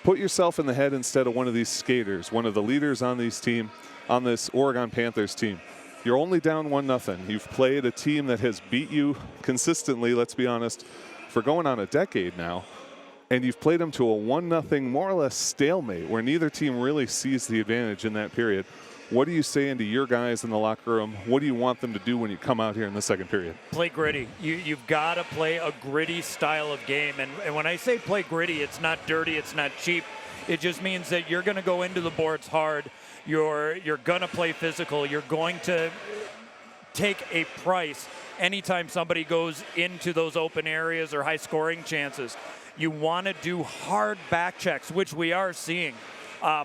Put yourself in the head instead of one of these skaters, one of the leaders on this Oregon Panthers team. You're only down 1-0. You've played a team that has beat you consistently, let's be honest, for going on a decade now. And you've played them to a 1-0 more or less stalemate where neither team really sees the advantage in that period. What are you saying to your guys in the locker room? What do you want them to do when you come out here in the second period? Play gritty. You've got to play a gritty style of game. And when I say play gritty, it's not dirty, it's not cheap. It just means that you're going to go into the boards hard. You're going to play physical. You're going to take a price anytime somebody goes into those open areas or high scoring chances. You want to do hard back checks, which we are seeing.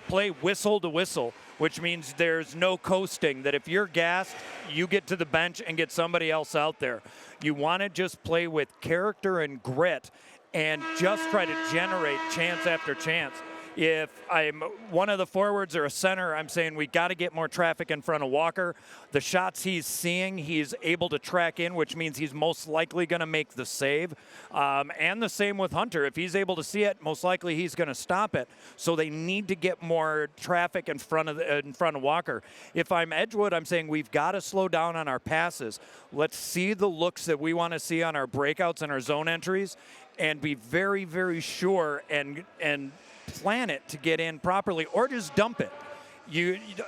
Play whistle to whistle, which means there's no coasting, that if you're gassed, you get to the bench and get somebody else out there. You want to just play with character and grit and just try to generate chance after chance. If I'm one of the forwards or a center, I'm saying we got to get more traffic in front of Walker. The shots he's seeing, he's able to track in, which means he's most likely going to make the save. And the same with Hunter. If he's able to see it, most likely he's going to stop it. So they need to get more traffic in front of Walker. If I'm Edgewood, I'm saying we've got to slow down on our passes. Let's see the looks that we want to see on our breakouts and our zone entries, and be very, very sure and plan it to get in properly, or just dump it.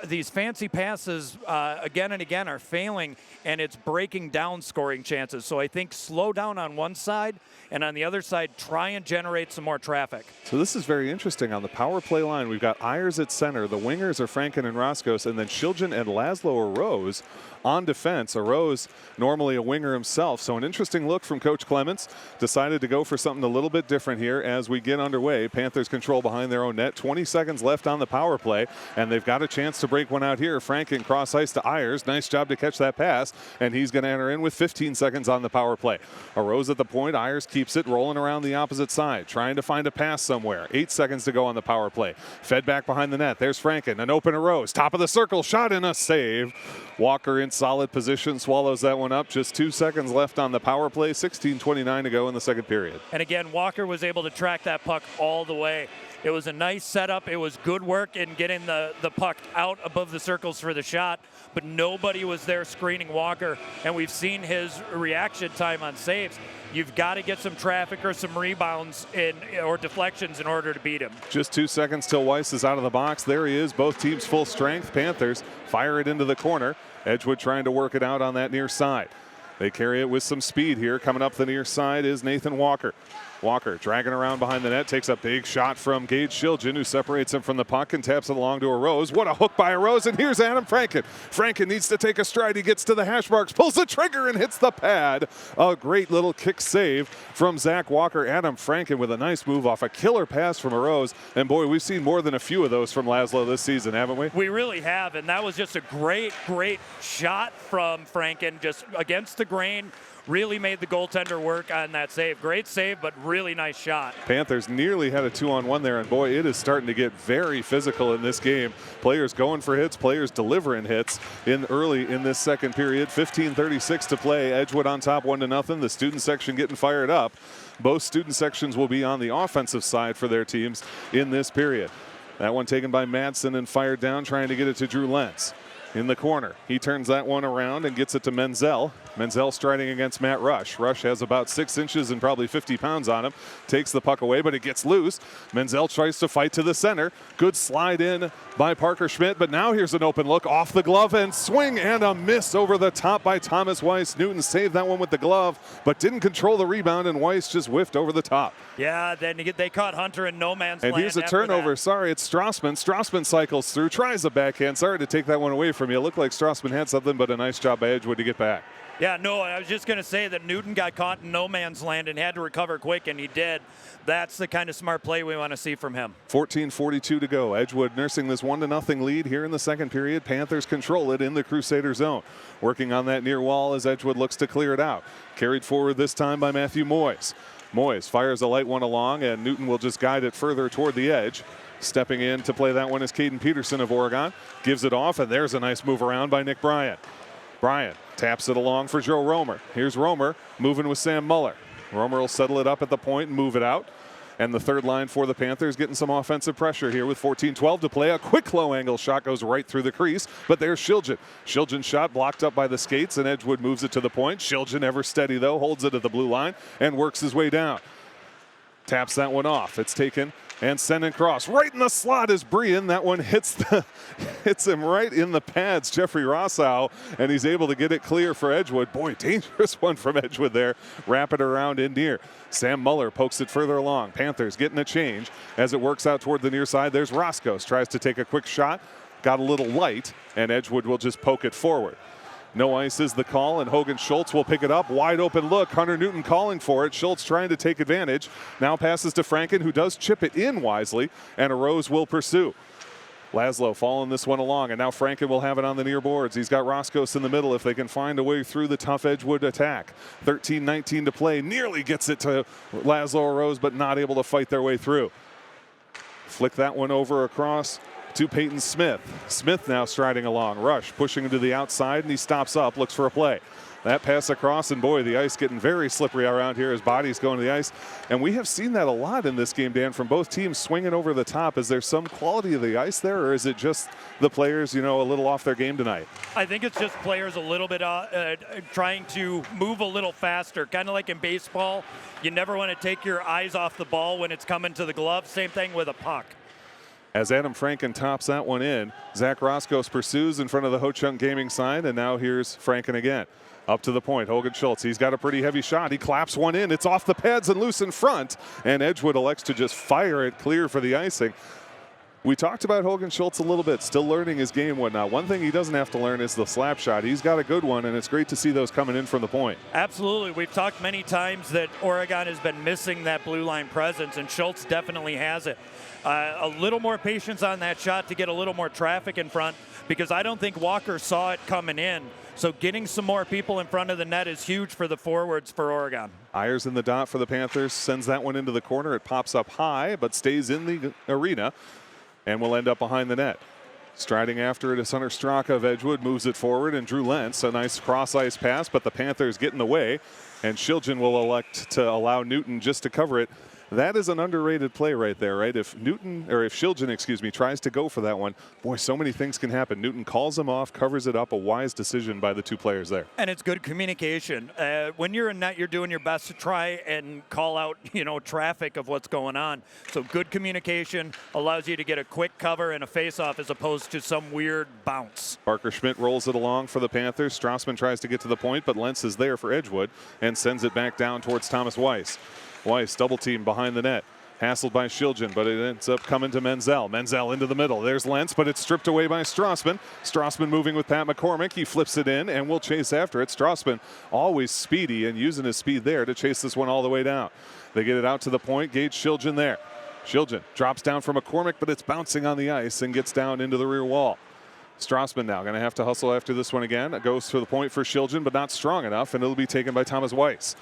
These fancy passes again and again are failing, and it's breaking down scoring chances. So I think slow down on one side, and on the other side, try and generate some more traffic. So this is very interesting. On the power play line, we've got Ayers at center. The wingers are Franken and Roscos, and then Shiljan and Laszlo Arose on defense. Arose, normally a winger himself. So an interesting look from Coach Clements. Decided to go for something a little bit different here as we get underway. Panthers control behind their own net. 20 seconds left on the power play, and they've got a chance to break one out here. Franken cross ice to Ayers. Nice job to catch that pass, and he's going to enter in with 15 seconds on the power play. Arose at the point. Ayers keeps it rolling around the opposite side, trying to find a pass somewhere. 8 seconds to go on the power play. Fed back behind the net. There's Franken. An open Arose. Top of the circle. Shot and a save. Walker in solid position, swallows that one up. Just 2 seconds left on the power play. 16:29 to go in the second period. And again, Walker was able to track that puck all the way. It was a nice setup. It was good work in getting the puck out above the circles for the shot, but nobody was there screening Walker, and we've seen his reaction time on saves. You've got to get some traffic or some rebounds or deflections in order to beat him. Just 2 seconds till Weiss is out of the box. There he is, both teams full strength. Panthers fire it into the corner. Edgewood trying to work it out on that near side. They carry it with some speed here. Coming up the near side is Nathan Walker. Walker dragging around behind the net, takes a big shot from Gage Shiljan, who separates him from the puck and taps it along to Arose. What a hook by Arose, and here's Adam Franken. Franken needs to take a stride. He gets to the hash marks, pulls the trigger, and hits the pad. A great little kick save from Zach Walker. Adam Franken with a nice move off a killer pass from Arose. And boy, we've seen more than a few of those from Laszlo this season, haven't we? We really have, and that was just a great, great shot from Franken, just against the grain. Really made the goaltender work on that save. Great save, but really nice shot. Panthers nearly had a 2-on-1 there, and boy, it is starting to get very physical in this game. Players going for hits, players delivering hits early in this second period. 15:36 to play. Edgewood on top 1-0. The student section getting fired up. Both student sections will be on the offensive side for their teams in this period. That one taken by Madsen and fired down, trying to get it to Drew Lentz. in the corner. He turns that one around and gets it to Menzel. Menzel striding against Matt Rush. Rush has about 6 inches and probably 50 pounds on him. Takes the puck away, but it gets loose. Menzel tries to fight to the center. Good slide in by Parker Schmidt, but now here's an open look off the glove and swing and a miss over the top by Thomas Weiss. Newton saved that one with the glove, but didn't control the rebound, and Weiss just whiffed over the top. Yeah, then they caught Hunter in no man's land. And here's a turnover. Sorry, it's Strassman. Strassman cycles through, tries a backhand. Sorry to take that one away from you. It looked like Strassman had something, but a nice job by Edgewood to get back. Yeah, no, I was just going to say that Newton got caught in no man's land and had to recover quick, and he did. That's the kind of smart play we want to see from him. 14:42 to go. Edgewood nursing this 1-0 lead here in the second period. Panthers control it in the Crusader zone. Working on that near wall as Edgewood looks to clear it out. Carried forward this time by Matthew Moyes. Moyes fires a light one along, and Newton will just guide it further toward the edge. Stepping in to play that one is Caden Peterson of Oregon. Gives it off, and there's a nice move around by Nick Bryant. Bryant taps it along for Joe Romer. Here's Romer moving with Sam Muller. Romer will settle it up at the point and move it out. And the third line for the Panthers getting some offensive pressure here with 14:12 to play. A quick low angle shot goes right through the crease, but there's Shiljan. Shiljan's shot blocked up by the skates, and Edgewood moves it to the point. Shiljan, ever steady though, holds it at the blue line and works his way down. Taps that one off. It's taken and sent across. Right in the slot is Brian. That one hits him right in the pads, Jeffrey Rossau, and he's able to get it clear for Edgewood. Boy, dangerous one from Edgewood there. Wrap it around in near. Sam Muller pokes it further along. Panthers getting a change as it works out toward the near side. There's Roscoe. Tries to take a quick shot. Got a little light, and Edgewood will just poke it forward. No ice is the call, and Hogan Schultz will pick it up. Wide open look. Hunter Newton calling for it. Schultz trying to take advantage. Now passes to Franken, who does chip it in wisely, and a Rose will pursue. Laszlo following this one along, and now Franken will have it on the near boards. He's got Roscoe in the middle if they can find a way through the tough Edgewood attack. 13:19 to play. Nearly gets it to Laszlo or Rose, but not able to fight their way through. Flick that one over across to Peyton Smith. Smith now striding along. Rush pushing him to the outside, and he stops up, looks for a play. That pass across, and boy, the ice getting very slippery around here as bodies going to the ice. And we have seen that a lot in this game, Dan, from both teams swinging over the top. Is there some quality of the ice there, or is it just the players, a little off their game tonight? I think it's just players a little bit trying to move a little faster, kind of like in baseball. You never want to take your eyes off the ball when it's coming to the glove. Same thing with a puck. As Adam Franken tops that one in, Zach Roscoe pursues in front of the Ho-Chunk Gaming sign, and now here's Franken again. Up to the point, Hogan Schultz. He's got a pretty heavy shot. He claps one in. It's off the pads and loose in front, and Edgewood elects to just fire it clear for the icing. We talked about Hogan Schultz a little bit, still learning his game, whatnot. One thing he doesn't have to learn is the slap shot. He's got a good one, and it's great to see those coming in from the point. Absolutely. We've talked many times that Oregon has been missing that blue line presence, and Schultz definitely has it. A little more patience on that shot to get a little more traffic in front, because I don't think Walker saw it coming in. So getting some more people in front of the net is huge for the forwards for Oregon. Ayers in the dot for the Panthers, sends that one into the corner. It pops up high, but stays in the arena and will end up behind the net. Striding after it is Hunter Straka of Edgewood, moves it forward, and Drew Lentz, a nice cross-ice pass, but the Panthers get in the way, and Shiljan will elect to allow Newton just to cover it. That is an underrated play right there, right? If Shiljan, tries to go for that one, boy, so many things can happen. Newton calls him off, covers it up, a wise decision by the two players there. And it's good communication. When you're in net, you're doing your best to try and call out, traffic of what's going on. So good communication allows you to get a quick cover and a face-off as opposed to some weird bounce. Parker Schmidt rolls it along for the Panthers. Strassman tries to get to the point, but Lentz is there for Edgewood and sends it back down towards Thomas Weiss. Weiss double team behind the net. Hassled by Shiljan, but it ends up coming to Menzel. Menzel into the middle. There's Lentz, but it's stripped away by Strassman. Strassman moving with Pat McCormick. He flips it in and will chase after it. Strassman always speedy and using his speed there to chase this one all the way down. They get it out to the point. Gage Shiljan there. Shiljan drops down for McCormick, but it's bouncing on the ice and gets down into the rear wall. Strassman now going to have to hustle after this one again. It goes to the point for Shiljan, but not strong enough, and it'll be taken by Thomas Weiss.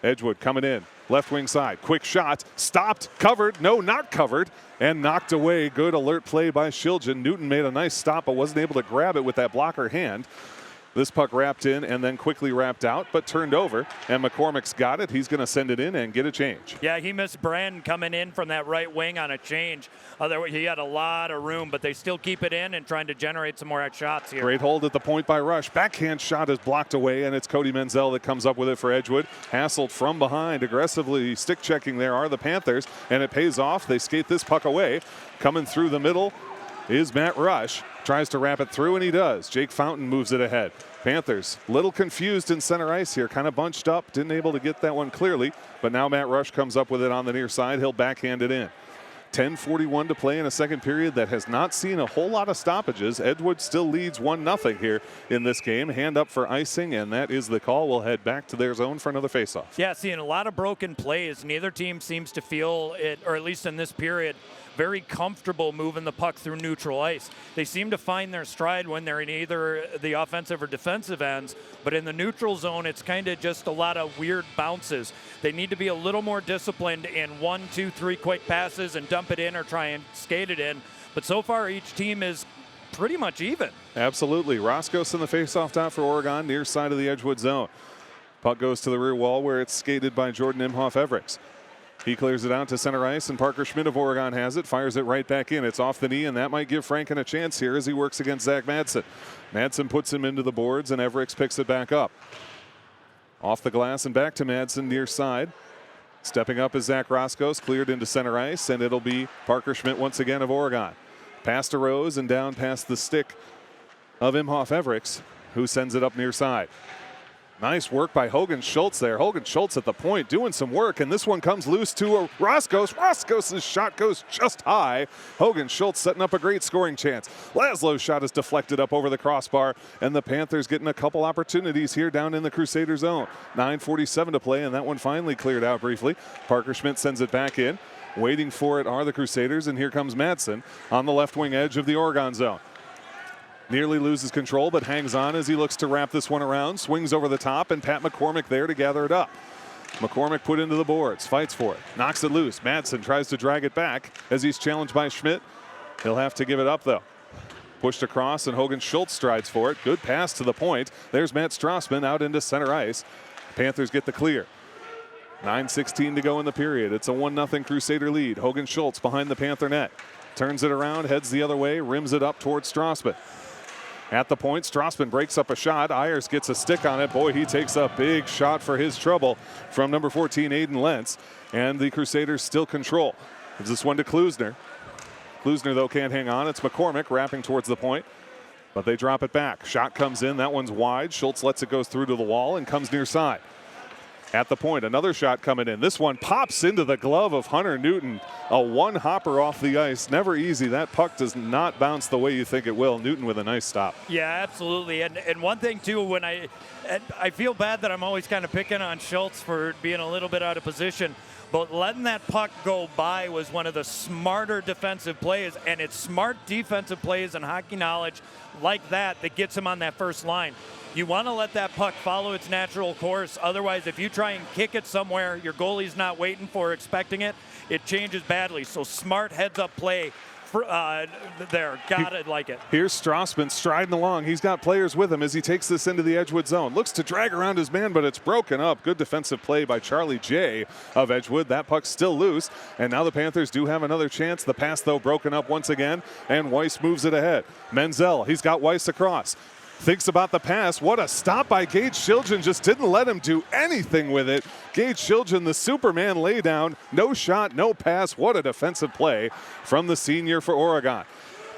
Edgewood coming in, left wing side, quick shot, stopped, covered, no, not covered, and knocked away. Good alert play by Shiljan. Newton made a nice stop, but wasn't able to grab it with that blocker hand. This puck wrapped in and then quickly wrapped out, but turned over. And McCormick's got it. He's going to send it in and get a change. Yeah, he missed Brandon coming in from that right wing on a change. Otherwise, he had a lot of room, but they still keep it in and trying to generate some more shots here. Great hold at the point by Rush. Backhand shot is blocked away, and it's Cody Menzel that comes up with it for Edgewood. Hassled from behind, aggressively stick checking there are the Panthers, and it pays off. They skate this puck away. Coming through the middle is Matt Rush. Tries to wrap it through, and he does. Jake Fountain moves it ahead. Panthers, little confused in center ice here, kind of bunched up, didn't able to get that one clearly, but now Matt Rush comes up with it on the near side. He'll backhand it in. 10:41 to play in a second period that has not seen a whole lot of stoppages. Edgewood still leads 1-0 here in this game. Hand up for icing, and that is the call. We'll head back to their zone for another faceoff. Yeah, seeing a lot of broken plays. Neither team seems to feel it, or at least in this period, very comfortable moving the puck through neutral ice. They seem to find their stride when they're in either the offensive or defensive ends, but in the neutral zone, it's kind of just a lot of weird bounces. They need to be a little more disciplined in 1, 2, 3 quick passes and dump it in or try and skate it in. But so far, each team is pretty much even. Absolutely. Roscos in the faceoff dot for Oregon, near side of the Edgewood zone. Puck goes to the rear wall where it's skated by Jordan Imhoff-Evericks. He clears it out to center ice, and Parker Schmidt of Oregon has it, fires it right back in. It's off the knee, and that might give Franken a chance here as he works against Zach Madsen. Madsen puts him into the boards, and Evericks picks it back up. Off the glass and back to Madsen near side. Stepping up is Zach Roscos, cleared into center ice, and it'll be Parker Schmidt once again of Oregon. Past to Rose and down past the stick of Imhoff-Evericks, who sends it up near side. Nice work by Hogan Schultz there. Hogan Schultz at the point doing some work, and this one comes loose to Roscos. Roscos' shot goes just high. Hogan Schultz setting up a great scoring chance. Laszlo's shot is deflected up over the crossbar, and the Panthers getting a couple opportunities here down in the Crusader zone. 9:47 to play, and that one finally cleared out briefly. Parker Schmidt sends it back in. Waiting for it are the Crusaders, and here comes Madsen on the left wing edge of the Oregon zone. Nearly loses control, but hangs on as he looks to wrap this one around. Swings over the top, and Pat McCormick there to gather it up. McCormick put into the boards, fights for it, knocks it loose. Madsen tries to drag it back as he's challenged by Schmidt. He'll have to give it up, though. Pushed across, and Hogan Schultz strides for it. Good pass to the point. There's Matt Strassman out into center ice. Panthers get the clear. 9:16 to go in the period. It's a 1-0 Crusader lead. Hogan Schultz behind the Panther net. Turns it around, heads the other way, rims it up towards Strassman. At the point, Strassman breaks up a shot. Ayers gets a stick on it. Boy, he takes a big shot for his trouble from number 14, Aiden Lentz. And the Crusaders still control. Gives this one to Klusner. Klusner, though, can't hang on. It's McCormick wrapping towards the point. But they drop it back. Shot comes in. That one's wide. Schultz lets it go through to the wall and comes near side. At the point, another shot coming in. This one pops into the glove of Hunter Newton. A one-hopper off the ice. Never easy. That puck does not bounce the way you think it will. Newton with a nice stop. Yeah, absolutely. And one thing, too, when I feel bad that I'm always kind of picking on Schultz for being a little bit out of position, but letting that puck go by was one of the smarter defensive plays, and it's smart defensive plays and hockey knowledge like that that gets him on that first line. You want to let that puck follow its natural course. Otherwise, if you try and kick it somewhere, your goalie's not waiting for, expecting it, it changes badly. So smart heads-up play there. Got it, like it. Here's Strassman striding along. He's got players with him as he takes this into the Edgewood zone. Looks to drag around his man, but it's broken up. Good defensive play by Charlie J. of Edgewood. That puck's still loose, and now the Panthers do have another chance. The pass, though, broken up once again, and Weiss moves it ahead. Menzel, he's got Weiss across. Thinks about the pass. What a stop by Gage Shilgen. Just didn't let him do anything with it. Gage Shilgen, the Superman laydown. No shot, no pass. What a defensive play from the senior for Oregon.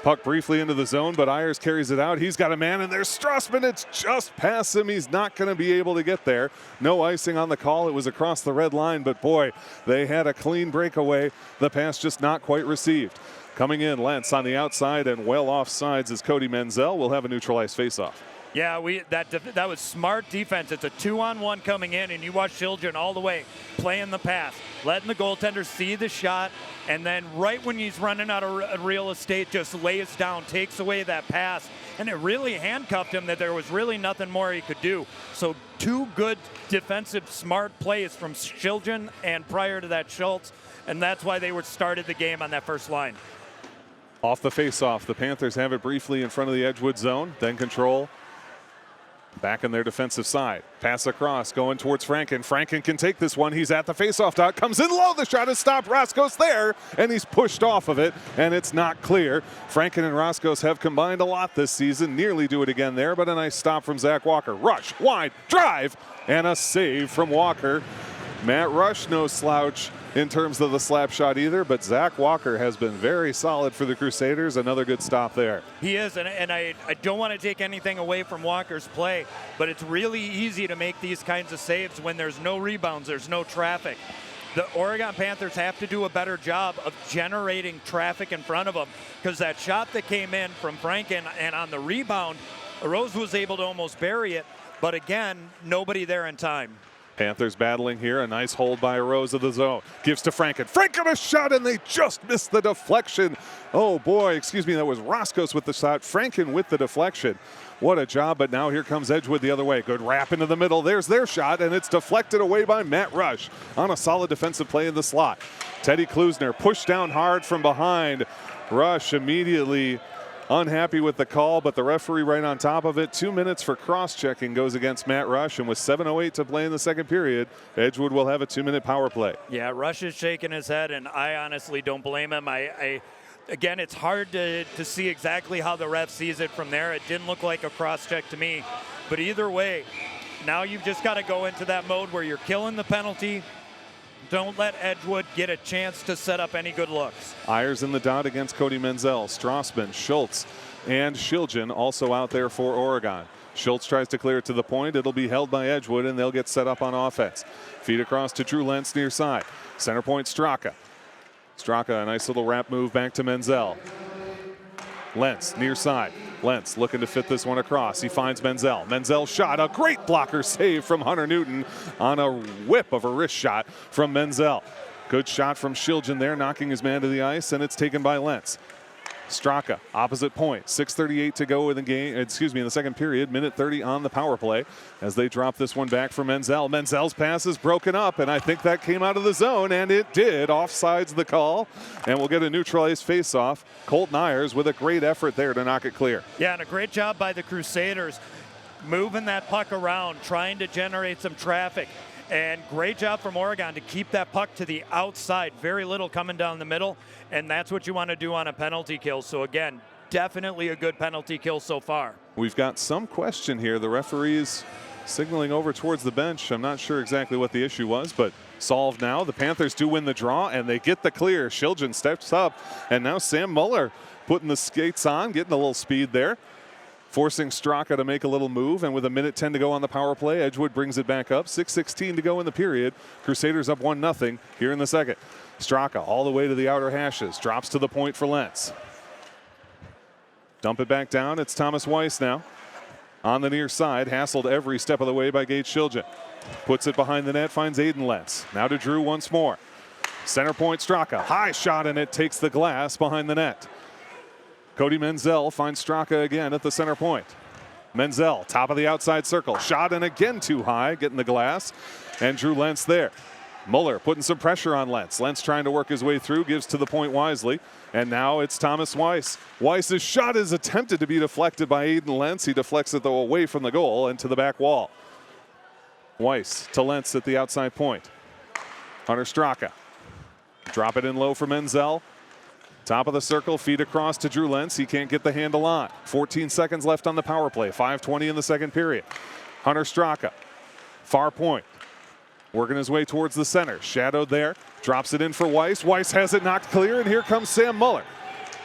Puck briefly into the zone, but Ayers carries it out. He's got a man, and there's Strassman. It's just past him. He's not going to be able to get there. No icing on the call. It was across the red line, but boy, they had a clean breakaway. The pass just not quite received. Coming in, Lentz on the outside and well off sides is Cody Menzel. We'll have a neutralized faceoff. Yeah, that was smart defense. It's a 2-on-1 coming in, and you watch Shilgen all the way playing the pass, letting the goaltender see the shot, and then right when he's running out of real estate, just lays down, takes away that pass, and it really handcuffed him that there was really nothing more he could do. So two good defensive smart plays from Shilgen and prior to that Schultz, and that's why they started the game on that first line. Off the faceoff, the Panthers have it briefly in front of the Edgewood zone, then control Back in their defensive side. Pass across, going towards Franken. Franken can take this one. He's at the faceoff dot. Comes in low. The shot is stopped. Roscoe's there, and he's pushed off of it, and it's not clear. Franken and Roscoe's have combined a lot this season. Nearly do it again there, but a nice stop from Zach Walker. Rush, wide, drive, and a save from Walker. Matt Rush, no slouch in terms of the slap shot either, but Zach Walker has been very solid for the Crusaders. Another good stop there. He is, and I don't want to take anything away from Walker's play, but it's really easy to make these kinds of saves when there's no rebounds, there's no traffic. The Oregon Panthers have to do a better job of generating traffic in front of them, because that shot that came in from Franken and on the rebound, Rose was able to almost bury it, but again, nobody there in time. Panthers battling here. A nice hold by Rose of the zone. Gives to Franken. Franken a shot, and they just missed the deflection. Oh boy, excuse me, that was Roscoe's with the shot. Franken with the deflection. What a job, but now here comes Edgewood the other way. Good wrap into the middle. There's their shot, and it's deflected away by Matt Rush on a solid defensive play in the slot. Teddy Klusner pushed down hard from behind. Rush immediately unhappy with the call, but the referee right on top of it. 2 minutes for cross-checking goes against Matt Rush, and with 7:08 to play in the second period, Edgewood will have a 2-minute power play. Yeah, Rush is shaking his head, and I honestly don't blame him. Again, it's hard to see exactly how the ref sees it from there. It didn't look like a cross-check to me, but either way, now you've just got to go into that mode where you're killing the penalty. Don't let Edgewood get a chance to set up any good looks. Ayers in the dot against Cody Menzel. Strassman, Schultz, and Shiljan also out there for Oregon. Schultz tries to clear it to the point. It'll be held by Edgewood, and they'll get set up on offense. Feed across to Drew Lentz near side. Center point Straka. Straka, a nice little wrap move back to Menzel. Lentz near side. Lentz looking to fit this one across. He finds Menzel. Menzel shot, a great blocker save from Hunter Newton on a whip of a wrist shot from Menzel. Good shot from Shiljan there, knocking his man to the ice, and it's taken by Lentz. Straka, opposite point. 6:38 to go in the game. In the second period. Minute 30 on the power play as they drop this one back for Menzel. Menzel's pass is broken up, and I think that came out of the zone, and it did. Offsides the call, and we'll get a neutralized faceoff. Colton Ayers with a great effort there to knock it clear. Yeah, and a great job by the Crusaders moving that puck around, trying to generate some traffic. And great job from Oregon to keep that puck to the outside. Very little coming down the middle, and that's what you want to do on a penalty kill. So again, definitely a good penalty kill so far. We've got some question here. The referee's signaling over towards the bench. I'm not sure exactly what the issue was, but solved now. The Panthers do win the draw, and they get the clear. Shiljan steps up, and now Sam Muller putting the skates on, getting a little speed there, forcing Straka to make a little move, and with a minute 10 to go on the power play, Edgewood brings it back up. 6:16 to go in the period. Crusaders up 1-0 here in the second. Straka all the way to the outer hashes, drops to the point for Lentz. Dump it back down. It's Thomas Weiss now on the near side, hassled every step of the way by Gage Shiljan. Puts it behind the net, finds Aiden Lentz. Now to Drew once more. Center point Straka, high shot, and it takes the glass behind the net. Cody Menzel finds Straka again at the center point. Menzel, top of the outside circle. Shot, and again too high, getting the glass. And Drew Lentz there. Muller putting some pressure on Lentz. Lentz trying to work his way through, gives to the point wisely. And now it's Thomas Weiss. Weiss's shot is attempted to be deflected by Aiden Lentz. He deflects it, though, away from the goal and to the back wall. Weiss to Lentz at the outside point. Hunter Straka. Drop it in low for Menzel. Top of the circle, feed across to Drew Lentz. He can't get the handle on. 14 seconds left on the power play. 5:20 in the second period. Hunter Straka, far point. Working his way towards the center. Shadowed there. Drops it in for Weiss. Weiss has it knocked clear, and here comes Sam Muller.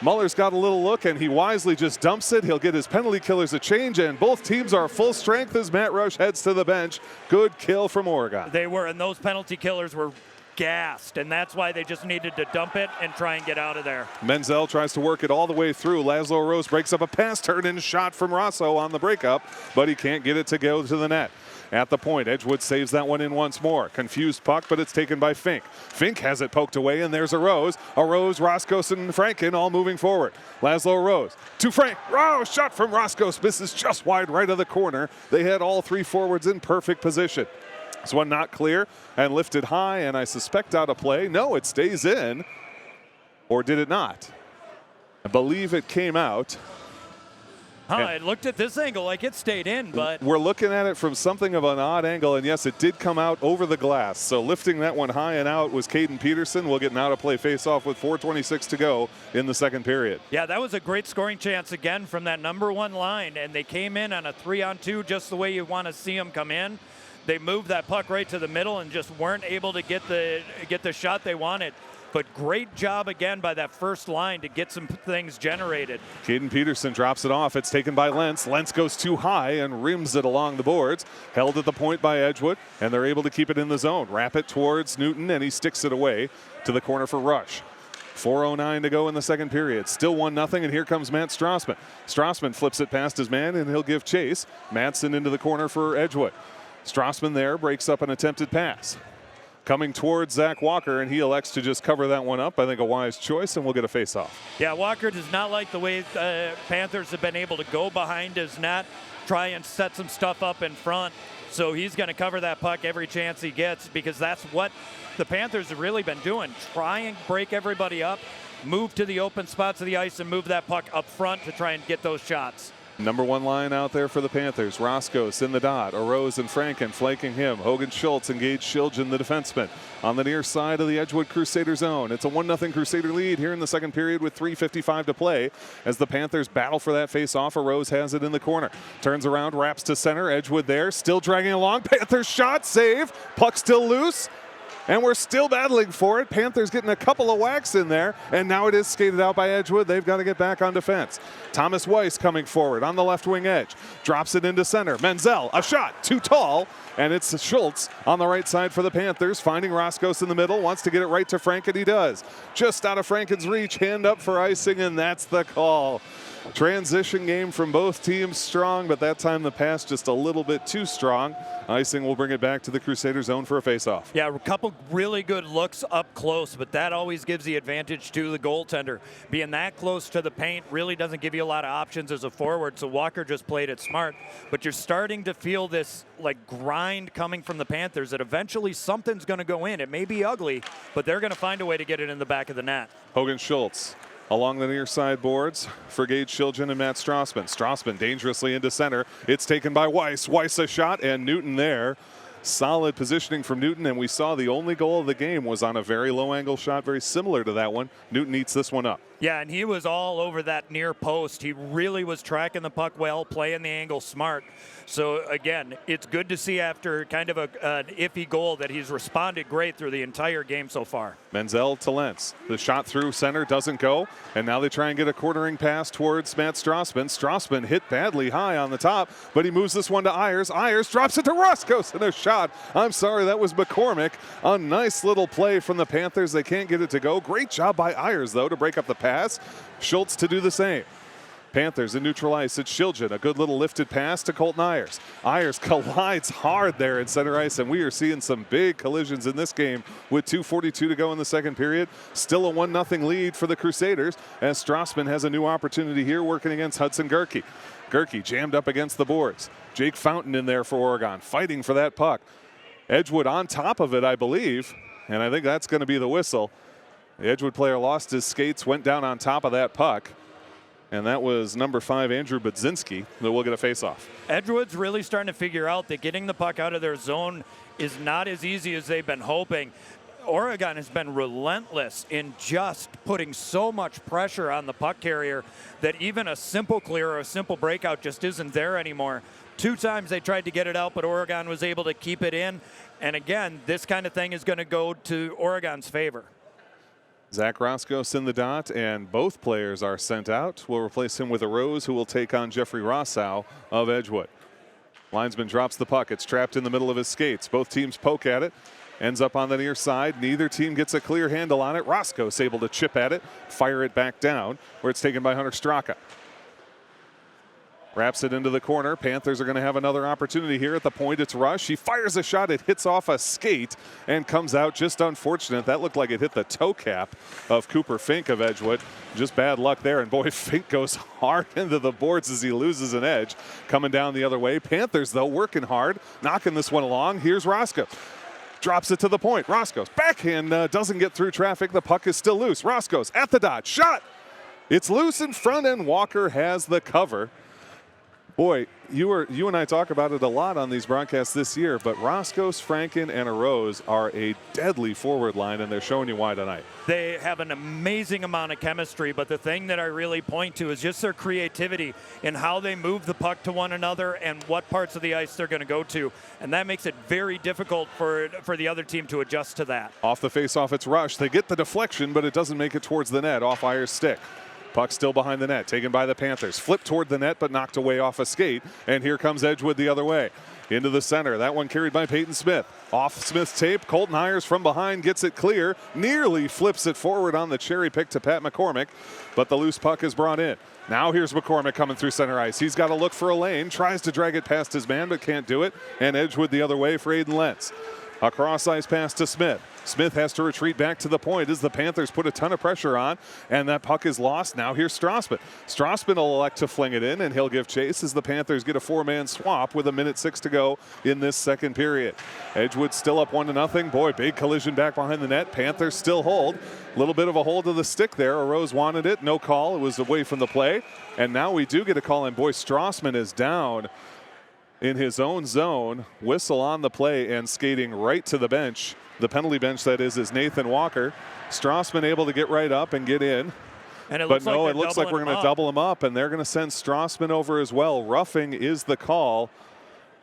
Muller's got a little look, and he wisely just dumps it. He'll get his penalty killers a change, and both teams are full strength as Matt Rush heads to the bench. Good kill from Oregon. They were, and those penalty killers were gassed, and that's why they just needed to dump it and try and get out of there. Menzel tries to work it all the way through. Laszlo Rose breaks up a pass turn and shot from Rosso on the breakup, but he can't get it to go to the net. At the point, Edgewood saves that one in once more. Confused puck, but it's taken by Fink. Fink has it poked away, and there's a Rose. Roscoe, and Franken all moving forward. Laszlo Rose to Frank. Rose, shot from Roscoe, misses just wide right of the corner. They had all three forwards in perfect position. This one not clear and lifted high, and I suspect out of play. No, it stays in. Or did it not? I believe it came out. I looked at this angle like it stayed in, but we're looking at it from something of an odd angle, and yes, it did come out over the glass. So lifting that one high and out was Caden Peterson. We'll get an out-of-play face-off with 4:26 to go in the second period. Yeah, that was a great scoring chance again from that number 1 line, and they came in on a 3-on-2 just the way you want to see them come in. They moved that puck right to the middle and just weren't able to get the shot they wanted. But great job again by that first line to get some things generated. Caden Peterson drops it off. It's taken by Lentz. Lentz goes too high and rims it along the boards. Held at the point by Edgewood, and they're able to keep it in the zone. Wrap it towards Newton, and he sticks it away to the corner for Rush. 4:09 to go in the second period. Still 1-0, and here comes Matt Strassman. Strassman flips it past his man, and he'll give chase. Madsen into the corner for Edgewood. Strassman there breaks up an attempted pass. Coming towards Zach Walker, and he elects to just cover that one up. I think a wise choice, and we'll get a face-off. Yeah, Walker does not like the way Panthers have been able to go behind his net, try and set some stuff up in front. So he's going to cover that puck every chance he gets, because that's what the Panthers have really been doing. Try and break everybody up, move to the open spots of the ice, and move that puck up front to try and get those shots. Number 1 line out there for the Panthers. Roscos in the dot. Arose and Franken flanking him. Hogan Schultz engaged Shiljan, the defenseman, on the near side of the Edgewood Crusader zone. It's a 1-0 Crusader lead here in the second period with 3:55 to play as the Panthers battle for that face-off. Arose has it in the corner. Turns around, wraps to center. Edgewood there, still dragging along. Panthers shot, save. Puck still loose. And we're still battling for it. Panthers getting a couple of whacks in there, and now it is skated out by Edgewood. They've got to get back on defense. Thomas Weiss coming forward on the left wing edge. Drops it into center. Menzel, a shot, too tall, and it's Schultz on the right side for the Panthers, finding Roscos in the middle, wants to get it right to Franken. He does. Just out of Franken's reach, hand up for icing, and that's the call. Transition game from both teams strong, but that time the pass just a little bit too strong. Icing will bring it back to the Crusader zone for a face-off. Yeah, a couple really good looks up close, but that always gives the advantage to the goaltender. Being that close to the paint really doesn't give you a lot of options as a forward, so Walker just played it smart. But you're starting to feel this like grind coming from the Panthers that eventually something's going to go in. It may be ugly, but they're going to find a way to get it in the back of the net. Hogan Schultz along the near side boards for Gage Shiljan and Matt Strassman. Strassman dangerously into center. It's taken by Weiss. Weiss a shot, and Newton there. Solid positioning from Newton, and we saw the only goal of the game was on a very low angle shot, very similar to that one. Newton eats this one up. Yeah, and he was all over that near post. He really was tracking the puck well, playing the angle smart. So, again, it's good to see after kind of an iffy goal that he's responded great through the entire game so far. Menzel to Lentz. The shot through center doesn't go, and now they try and get a quartering pass towards Matt Strassman. Strassman hit badly high on the top, but he moves this one to Ayers. Ayers drops it to Roscos, and a shot. I'm sorry, that was McCormick. A nice little play from the Panthers. They can't get it to go. Great job by Ayers, though, to break up the pass. Schultz to do the same. Panthers in neutral ice. It's Shiljan. A good little lifted pass to Colton Ayers. Ayers collides hard there in center ice, and we are seeing some big collisions in this game with 2:42 to go in the second period. Still a 1-0 lead for the Crusaders as Strassman has a new opportunity here working against Hudson Gerke. Gerke jammed up against the boards. Jake Fountain in there for Oregon, fighting for that puck. Edgewood on top of it, I believe, and I think that's going to be the whistle. The Edgewood player lost his skates, went down on top of that puck. And that was number 5, Andrew Budzinski, that will get a face-off. Edgewood's really starting to figure out that getting the puck out of their zone is not as easy as they've been hoping. Oregon has been relentless in just putting so much pressure on the puck carrier that even a simple clear or a simple breakout just isn't there anymore. 2 times they tried to get it out, but Oregon was able to keep it in. And again, this kind of thing is going to go to Oregon's favor. Zach Roscos in the dot, and both players are sent out. We'll replace him with a Rose, who will take on Jeffrey Rossau of Edgewood. Linesman drops the puck. It's trapped in the middle of his skates. Both teams poke at it. Ends up on the near side. Neither team gets a clear handle on it. Roscos able to chip at it, fire it back down, where it's taken by Hunter Straka. Wraps it into the corner. Panthers are going to have another opportunity here at the point. It's Rush. He fires a shot. It hits off a skate and comes out. Just unfortunate. That looked like it hit the toe cap of Cooper Fink of Edgewood. Just bad luck there. And boy, Fink goes hard into the boards as he loses an edge. Coming down the other way. Panthers, though, working hard, knocking this one along. Here's Roscoe. Drops it to the point. Roscoe's backhand doesn't get through traffic. The puck is still loose. Roscoe's at the dot. Shot. It's loose in front, and Walker has the cover. Boy, you and I talk about it a lot on these broadcasts this year, but Roscoe's, Franken, and Arose are a deadly forward line, and they're showing you why tonight. They have an amazing amount of chemistry, but the thing that I really point to is just their creativity in how they move the puck to one another and what parts of the ice they're going to go to, and that makes it very difficult for the other team to adjust to that. Off the face-off, it's Rush. They get the deflection, but it doesn't make it towards the net. Off Ayer's stick. Puck still behind the net, taken by the Panthers. Flipped toward the net, but knocked away off a skate. And here comes Edgewood the other way. Into the center. That one carried by Peyton Smith. Off Smith's tape. Colton Ayers from behind gets it clear. Nearly flips it forward on the cherry pick to Pat McCormick. But the loose puck is brought in. Now here's McCormick coming through center ice. He's got to look for a lane. Tries to drag it past his man, but can't do it. And Edgewood the other way for Aiden Lentz. A cross-ice pass to Smith. Smith has to retreat back to the point as the Panthers put a ton of pressure on, and that puck is lost. Now here's Strassman. Strassman will elect to fling it in, and he'll give chase as the Panthers get a four-man swap with 1:06 to go in this second period. Edgewood still up 1-0. Boy, big collision back behind the net. Panthers still hold. A little bit of a hold of the stick there. Arose wanted it. No call. It was away from the play. And now we do get a call, and boy, Strassman is down in his own zone. Whistle on the play and skating right to the bench. The penalty bench, that is Nathan Walker. Strassman able to get right up and get in. And it but looks it looks like we're going to double him up, and they're going to send Strassman over as well. Roughing is the call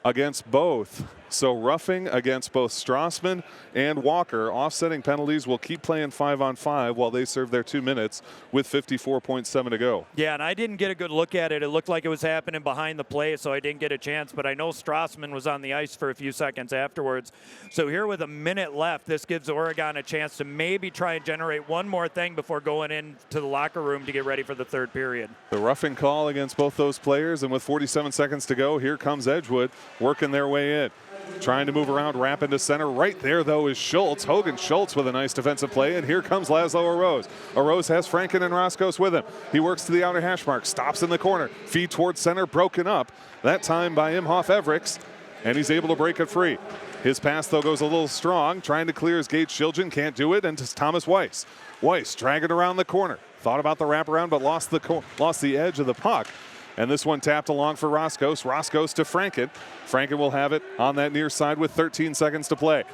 against both. So roughing against both Strassman and Walker. Offsetting penalties will keep playing 5-on-5 while they serve their 2 minutes with 54.7 to go. Yeah, and I didn't get a good look at it. It looked like it was happening behind the play, so I didn't get a chance. But I know Strassman was on the ice for a few seconds afterwards. So here with a minute left, this gives Oregon a chance to maybe try and generate one more thing before going into the locker room to get ready for the third period. The roughing call against both those players, and with 47 seconds to go, here comes Edgewood working their way in. Trying to move around, wrap into center. Right there, though, is Schultz. Hogan Schultz with a nice defensive play, and here comes Laszlo Arose. Arose has Franken and Roscoe's with him. He works to the outer hash mark, stops in the corner, feed towards center, broken up. That time by Imhoff Evericks, and he's able to break it free. His pass, though, goes a little strong. Trying to clear his Gage Shiljan, can't do it, and to Thomas Weiss. Weiss dragging around the corner. Thought about the wraparound, but lost the edge of the puck. And this one tapped along for Roscoe's. Roscoe's to Franken. Franken will have it on that near side with 13 seconds to play.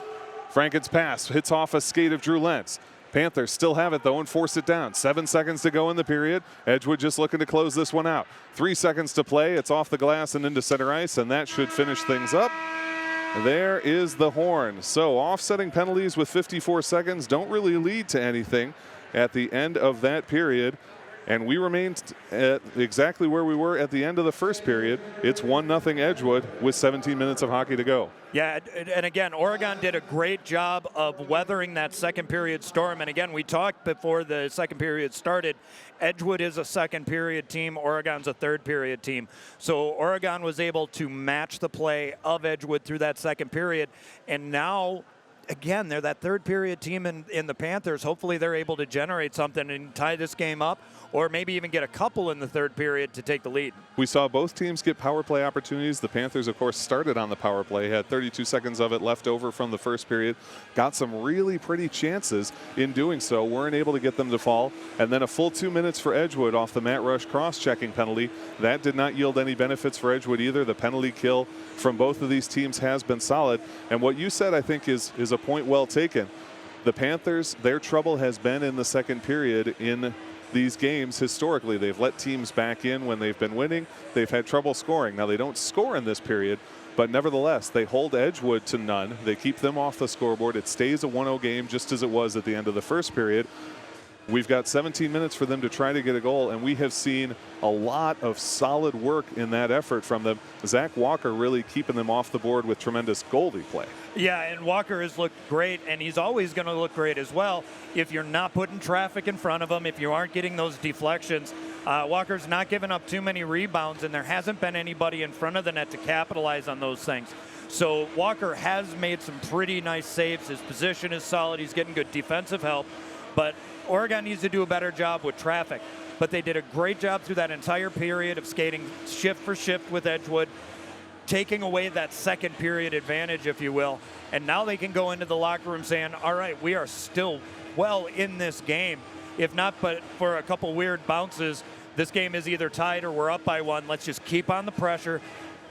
Franken's pass hits off a skate of Drew Lentz. Panthers still have it, though, and force it down. 7 seconds to go in the period. Edgewood just looking to close this one out. 3 seconds to play. It's off the glass and into center ice, and that should finish things up. There is the horn. So offsetting penalties with 54 seconds don't really lead to anything at the end of that period. And we remained at exactly where we were at the end of the first period. It's 1-0 Edgewood with 17 minutes of hockey to go. Yeah, and again, Oregon did a great job of weathering that second period storm. And again, we talked before the second period started, Edgewood is a second period team, Oregon's a third period team. So Oregon was able to match the play of Edgewood through that second period. And now, again, they're that third period team in the Panthers. Hopefully they're able to generate something and tie this game up, or maybe even get a couple in the third period to take the lead. We saw both teams get power play opportunities. The Panthers, of course, started on the power play, had 32 seconds of it left over from the first period, got some really pretty chances in doing so, weren't able to get them to fall, and then a full 2 minutes for Edgewood off the Matt Rush cross-checking penalty. That did not yield any benefits for Edgewood either. The penalty kill from both of these teams has been solid, and what you said, I think, is a point well taken. The Panthers, their trouble has been in the second period in these games historically. They've let teams back in when they've been winning. They've had trouble scoring. Now, they don't score in this period, but nevertheless, they hold Edgewood to none. They keep them off the scoreboard. It stays a 1-0 game just as it was at the end of the first period. We've got 17 minutes for them to try to get a goal, and we have seen a lot of solid work in that effort from them. Zach Walker really keeping them off the board with tremendous goalie play. Yeah, and Walker has looked great, and he's always going to look great as well if you're not putting traffic in front of him, if you aren't getting those deflections. Walker's not giving up too many rebounds, and there hasn't been anybody in front of the net to capitalize on those things. So Walker has made some pretty nice saves. His position is solid. He's getting good defensive help, but Oregon needs to do a better job with traffic. But they did a great job through that entire period of skating shift for shift with Edgewood, taking away that second period advantage, if you will. And now they can go into the locker room saying, all right, we are still well in this game. If not but for a couple weird bounces, This game is either tied or we're up by 1. Let's just keep on the pressure,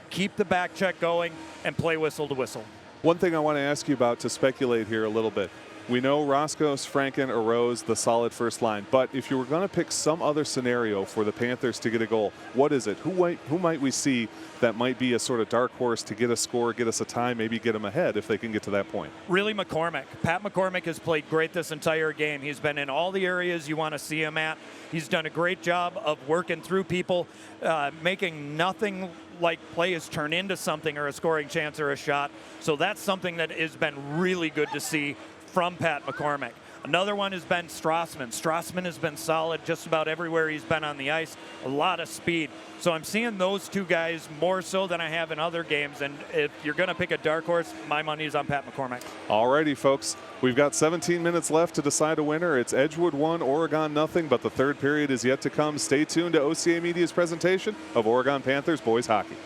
keep the back check going, and play whistle to whistle. One thing I want to ask you about to speculate here a little bit. We know Roscoe's, Franken, Arose, the solid first line. But if you were going to pick some other scenario for the Panthers to get a goal, what is it? Who might we see that might be a sort of dark horse to get a score, get us a tie, maybe get them ahead if they can get to that point? Really, McCormick. Pat McCormick has played great this entire game. He's been in all the areas you want to see him at. He's done a great job of working through people, making nothing like plays turn into something or a scoring chance or a shot. So that's something that has been really good to see from Pat McCormick. Another one has been Strassman. Strassman has been solid just about everywhere he's been on the ice. A lot of speed. So I'm seeing those two guys more so than I have in other games. And if you're going to pick a dark horse, my money's on Pat McCormick. All righty, folks. We've got 17 minutes left to decide a winner. It's Edgewood 1, Oregon nothing, but the third period is yet to come. Stay tuned to OCA Media's presentation of Oregon Panthers boys hockey.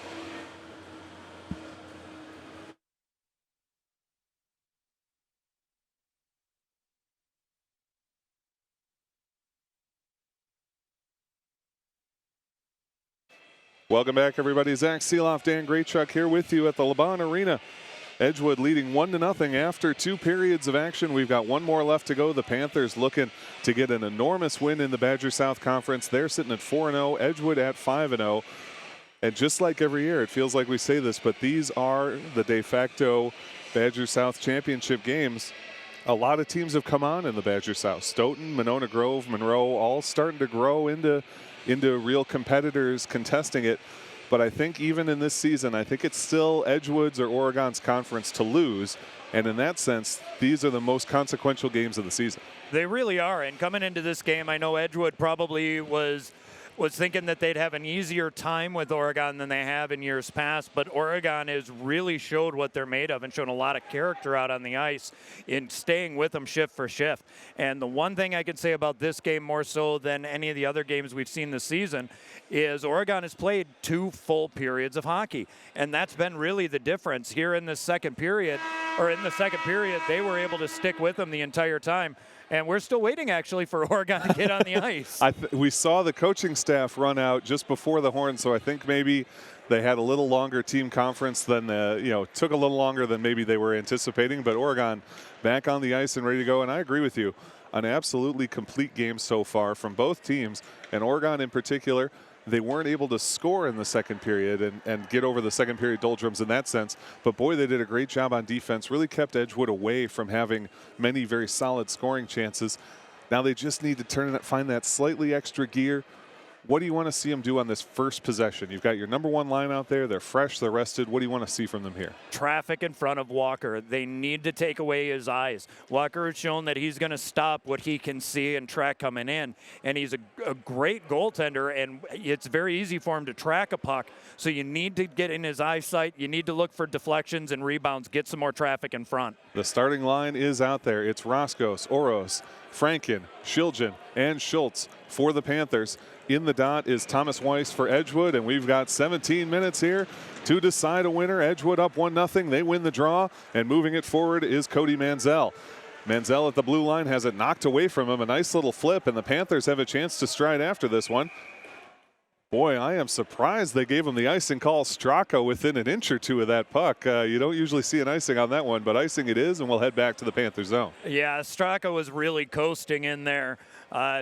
Welcome back, everybody. Zach Seeloff, Dan Graychuk here with you at the LeBon Arena. Edgewood leading 1-0 after 2 periods of action. We've got one more left to go. The Panthers looking to get an enormous win in the Badger South Conference. They're sitting at 4-0, Edgewood at 5-0. And just like every year, it feels like we say this, but these are the de facto Badger South championship games. A lot of teams have come on in the Badger South. Stoughton, Monona Grove, Monroe, all starting to grow into real competitors contesting it. But I think even in this season, I think it's still Edgewood's or Oregon's conference to lose. And in that sense, these are the most consequential games of the season. They really are. And coming into this game, I know Edgewood probably was thinking that they'd have an easier time with Oregon than they have in years past, but Oregon has really showed what they're made of and shown a lot of character out on the ice in staying with them shift for shift. And the one thing I can say about this game more so than any of the other games we've seen this season is Oregon has played 2 full periods of hockey, and that's been really the difference here in the second period. They were able to stick with them the entire time. And we're still waiting, actually, for Oregon to get on the ice. We saw the coaching staff run out just before the horn, so I think maybe they had a little longer team conference than, took a little longer than maybe they were anticipating. But Oregon back on the ice and ready to go. And I agree with you, an absolutely complete game so far from both teams. And Oregon in particular, they weren't able to score in the second period and get over the second period doldrums in that sense. But boy, they did a great job on defense, really kept Edgewood away from having many very solid scoring chances. Now they just need to find that slightly extra gear. What do you want to see them do on this first possession? You've got your number 1 line out there. They're fresh, they're rested. What do you want to see from them here? Traffic in front of Walker. They need to take away his eyes. Walker has shown that he's going to stop what he can see and track coming in. And he's a great goaltender, and it's very easy for him to track a puck. So you need to get in his eyesight. You need to look for deflections and rebounds, get some more traffic in front. The starting line is out there. It's Roscos, Oros, Franken, Shiljan, and Schultz for the Panthers. In the dot is Thomas Weiss for Edgewood, and we've got 17 minutes here to decide a winner. Edgewood up 1-0. They win the draw, and moving it forward is Cody Manziel. Manziel at the blue line has it knocked away from him. A nice little flip, and the Panthers have a chance to stride after this one. Boy, I am surprised they gave him the icing call. Straka within an inch or two of that puck. You don't usually see an icing on that one, but icing it is, and we'll head back to the Panther zone. Yeah, Straka was really coasting in there,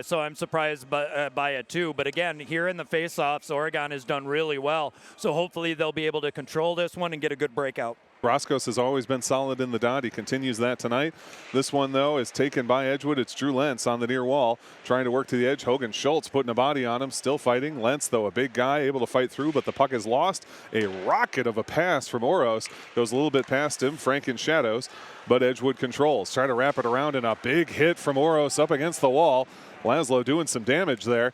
so I'm surprised by it too. But again, here in the faceoffs, Oregon has done really well, so hopefully they'll be able to control this one and get a good breakout. Roscos has always been solid in the dot. He continues that tonight. This one, though, is taken by Edgewood. It's Drew Lentz on the near wall, trying to work to the edge. Hogan Schultz putting a body on him, still fighting. Lentz, though, a big guy, able to fight through, but the puck is lost. A rocket of a pass from Oros. Goes a little bit past him. Frank in shadows, but Edgewood controls. Try to wrap it around, and a big hit from Oros up against the wall. Laszlo doing some damage there.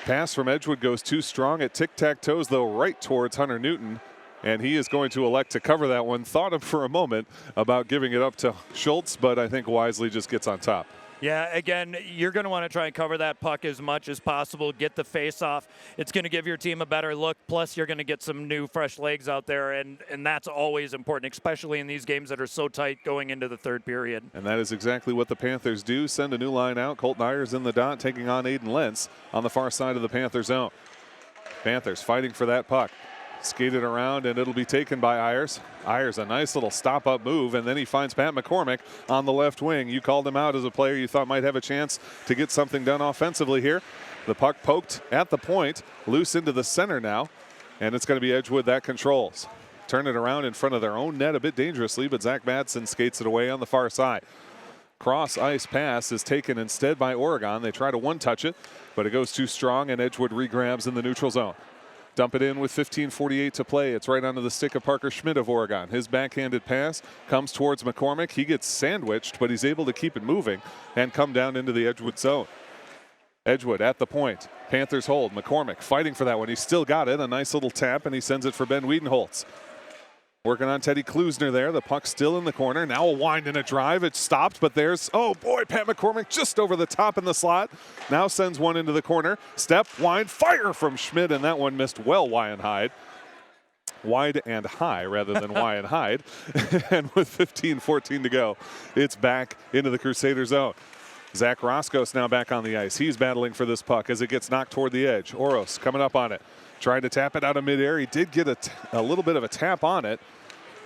Pass from Edgewood goes too strong. It tic-tac-toes, though, right towards Hunter Newton. And he is going to elect to cover that one. Thought of for a moment about giving it up to Schultz, but I think wisely just gets on top. Yeah, again, you're going to want to try and cover that puck as much as possible, get the face-off. It's going to give your team a better look, plus you're going to get some new, fresh legs out there, and that's always important, especially in these games that are so tight going into the third period. And that is exactly what the Panthers do. Send a new line out. Colton Ayers in the dot, taking on Aiden Lentz on the far side of the Panther zone. Panthers fighting for that puck. Skated around, and it'll be taken by Ayers. Ayers, a nice little stop-up move, and then he finds Pat McCormick on the left wing. You called him out as a player you thought might have a chance to get something done offensively here. The puck poked at the point, loose into the center now, and it's going to be Edgewood that controls. Turn it around in front of their own net a bit dangerously, but Zach Madsen skates it away on the far side. Cross ice pass is taken instead by Oregon. They try to one-touch it, but it goes too strong, and Edgewood regrabs in the neutral zone. Dump it in with 15:48 to play. It's right onto the stick of Parker Schmidt of Oregon. His backhanded pass comes towards McCormick. He gets sandwiched, but he's able to keep it moving and come down into the Edgewood zone. Edgewood at the point. Panthers hold. McCormick fighting for that one. He's still got it. A nice little tap, and he sends it for Ben Wiedenholz. Working on Teddy Klusner there. The puck still in the corner. Now a wind and a drive. It's stopped, but there's, oh boy, Pat McCormick just over the top in the slot. Now sends one into the corner. Step, wind, fire from Schmidt, and that one missed well wide and high. Wide and high rather than wide and hide. And with 15:14 to go, it's back into the Crusader zone. Zach Roscos now back on the ice. He's battling for this puck as it gets knocked toward the edge. Oros coming up on it. Trying to tap it out of midair. He did get a little bit of a tap on it.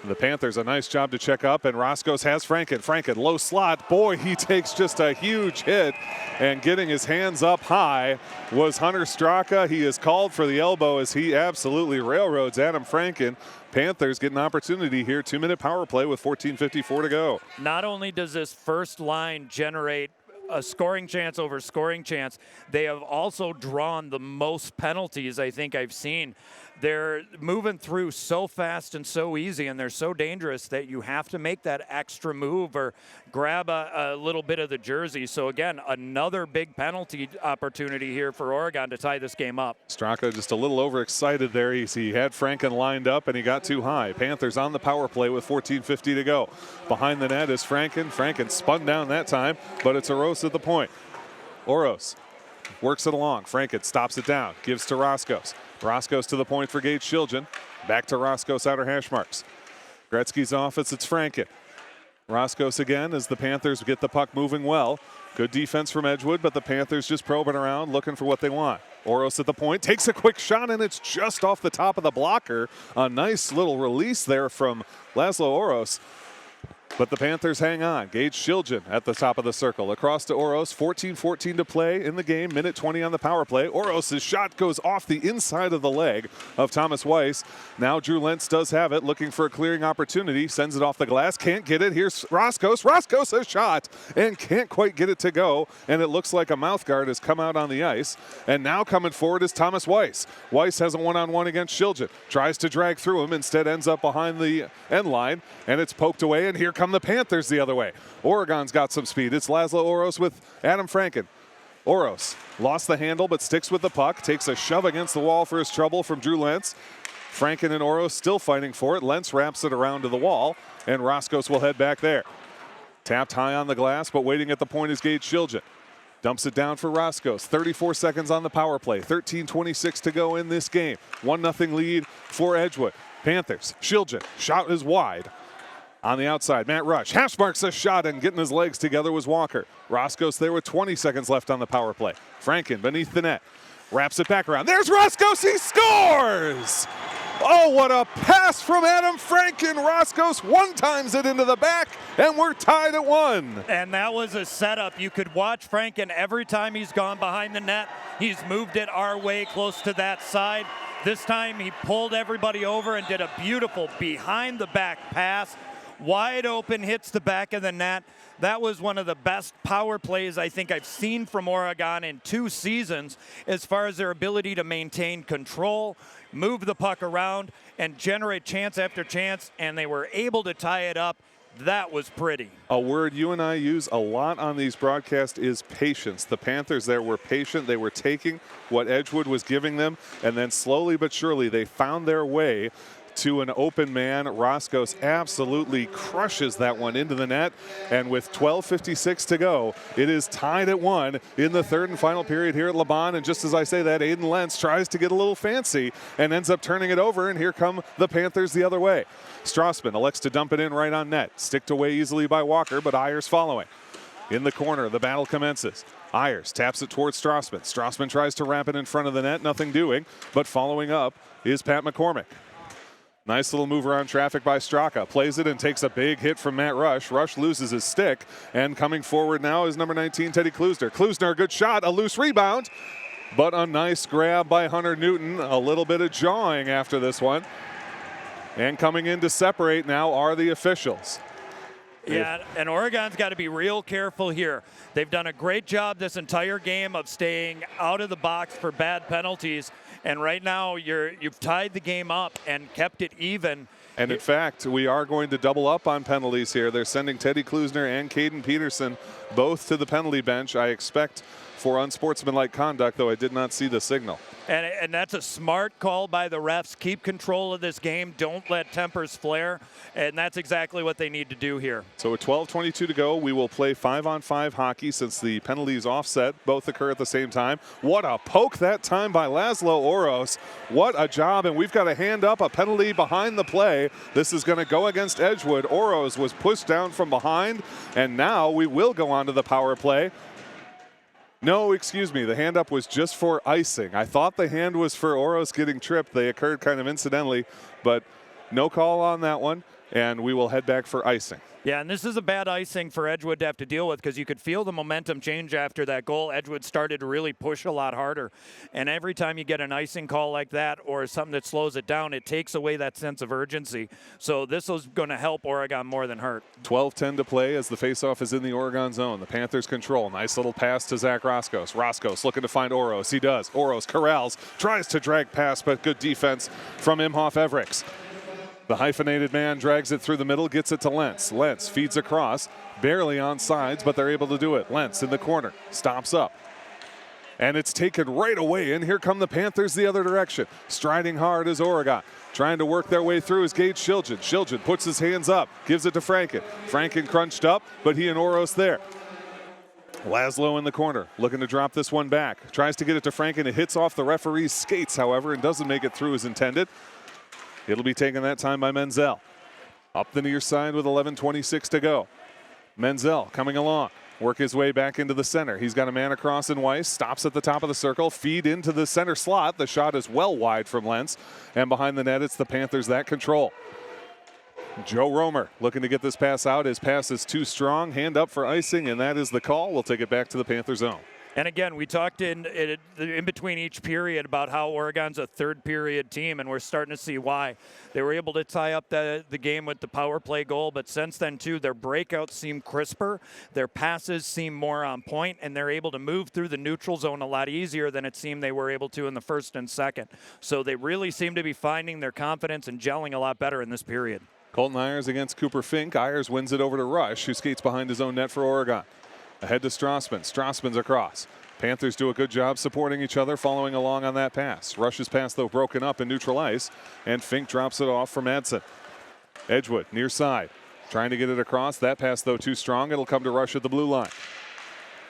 The Panthers, a nice job to check up, and Roscos has Franken. Franken, low slot. Boy, he takes just a huge hit, and getting his hands up high was Hunter Straka. He is called for the elbow as he absolutely railroads Adam Franken. Panthers get an opportunity here. 2-minute power play with 14:54 to go. Not only does this first line generate a scoring chance over scoring chance, they have also drawn the most penalties I think I've seen. They're moving through so fast and so easy, and they're so dangerous that you have to make that extra move or grab a little bit of the jersey. So again, another big penalty opportunity here for Oregon to tie this game up. Straka just a little overexcited there. He had Franken lined up and he got too high. Panthers on the power play with 14:50 to go. Behind the net is Franken. Franken spun down that time, but it's Oros at the point. Oros works it along. Franken stops it down, gives to Roscos. Roscos to the point for Gage Shiljan. Back to Roscos, outer hash marks. Gretzky's office, it's Franken. Roscos again as the Panthers get the puck moving well. Good defense from Edgewood, but the Panthers just probing around, looking for what they want. Oros at the point, takes a quick shot, and it's just off the top of the blocker. A nice little release there from Laszlo Oros. But the Panthers hang on. Gage Shiljan at the top of the circle. Across to Oros. 14:14 to play in the game. Minute 20 on the power play. Oros' shot goes off the inside of the leg of Thomas Weiss. Now Drew Lentz does have it. Looking for a clearing opportunity. Sends it off the glass. Can't get it. Here's Roscos. Roscos a shot and can't quite get it to go. And it looks like a mouth guard has come out on the ice. And now coming forward is Thomas Weiss. Weiss has a one-on-one against Shiljan. Tries to drag through him. Instead ends up behind the end line. And it's poked away. And here come the Panthers the other way. Oregon's got some speed. It's Laszlo Oros with Adam Franken. Oros lost the handle but sticks with the puck. Takes a shove against the wall for his trouble from Drew Lentz. Franken and Oros still fighting for it. Lentz wraps it around to the wall, and Roscos will head back there. Tapped high on the glass, but waiting at the point is Gage Shiljan. Dumps it down for Roscos. 34 seconds on the power play. 13:26 to go in this game. 1-0 lead for Edgewood. Panthers. Shiljan. Shot is wide. On the outside, Matt Rush hash marks a shot, and getting his legs together was Walker. Roscos there with 20 seconds left on the power play. Franken beneath the net. Wraps it back around. There's Roscos. He scores! Oh, what a pass from Adam Franken. Roscos one-times it into the back, and we're tied at 1. And that was a setup. You could watch Franken every time he's gone behind the net. He's moved it our way close to that side. This time he pulled everybody over and did a beautiful behind-the-back pass. Wide open, hits the back of the net. That was one of the best power plays I think I've seen from Oregon in 2 seasons as far as their ability to maintain control, move the puck around, and generate chance after chance, and they were able to tie it up. That was pretty. A word you and I use a lot on these broadcasts is patience. The Panthers there were patient. They were taking what Edgewood was giving them, and then slowly but surely they found their way to an open man. Roscos absolutely crushes that one into the net. And with 12:56 to go, it is tied at 1 in the third and final period here at LeBon. And just as I say that, Aiden Lentz tries to get a little fancy and ends up turning it over. And here come the Panthers the other way. Strassman elects to dump it in right on net. Sticked away easily by Walker, but Ayers following. In the corner, the battle commences. Ayers taps it towards Strassman. Strassman tries to wrap it in front of the net, nothing doing, but following up is Pat McCormick. Nice little move around traffic by Straka. Plays it and takes a big hit from Matt Rush. Rush loses his stick, and coming forward now is number 19, Teddy Klusner. Klusner, a good shot, a loose rebound, but a nice grab by Hunter Newton. A little bit of jawing after this one. And coming in to separate now are the officials. Yeah, and Oregon's got to be real careful here. They've done a great job this entire game of staying out of the box for bad penalties, and right now you've tied the game up and kept it even. And in fact, we are going to double up on penalties here. They're sending Teddy Klusner and Caden Peterson both to the penalty bench, I expect, for unsportsmanlike conduct, though I did not see the signal. And that's a smart call by the refs. Keep control of this game. Don't let tempers flare. And that's exactly what they need to do here. So with 12:22 to go, we will play 5-on-5 hockey since the penalties offset. Both occur at the same time. What a poke that time by Laszlo Oros. What a job. And we've got a hand up, a penalty behind the play. This is going to go against Edgewood. Oros was pushed down from behind. And now we will go on to the power play. No, excuse me. The hand up was just for icing. I thought the hand was for Oros getting tripped. They occurred kind of incidentally, but no call on that one, and we will head back for icing. Yeah, and this is a bad icing for Edgewood to have to deal with because you could feel the momentum change after that goal. Edgewood started to really push a lot harder, and every time you get an icing call like that or something that slows it down, it takes away that sense of urgency. So this was going to help Oregon more than hurt. 12:10 to play as the faceoff is in the Oregon zone. The Panthers control. Nice little pass to Zach Roscos. Roscos looking to find Oros. He does. Oros corrals, tries to drag past, but good defense from Imhoff Evricks. The hyphenated man drags it through the middle, gets it to Lentz. Lentz feeds across, barely on sides, but they're able to do it. Lentz in the corner, stops up. And it's taken right away, and here come the Panthers the other direction. Striding hard is Oregon. Trying to work their way through is Gage Shiljan. Shiljan puts his hands up, gives it to Franken. Franken crunched up, but he and Oros there. Laszlo in the corner, looking to drop this one back. Tries to get it to Franken. It hits off the referee's skates, however, and doesn't make it through as intended. It'll be taken that time by Menzel. Up the near side with 11:26 to go. Menzel coming along. Work his way back into the center. He's got a man across in Weiss. Stops at the top of the circle. Feed into the center slot. The shot is well wide from Lentz. And behind the net, it's the Panthers that control. Joe Romer looking to get this pass out. His pass is too strong. Hand up for icing, and that is the call. We'll take it back to the Panther zone. And again, we talked in between each period about how Oregon's a third period team, and we're starting to see why. They were able to tie up the game with the power play goal, but since then, too, their breakouts seem crisper, their passes seem more on point, and they're able to move through the neutral zone a lot easier than it seemed they were able to in the first and second. So they really seem to be finding their confidence and gelling a lot better in this period. Colton Ayers against Cooper Fink. Ayers wins it over to Rush, who skates behind his own net for Oregon. Ahead to Strassman. Strassman's across. Panthers do a good job supporting each other, following along on that pass. Rush's pass, though, broken up in neutral ice, and Fink drops it off for Madsen. Edgewood, near side, trying to get it across. That pass, though, too strong. It'll come to Rush at the blue line.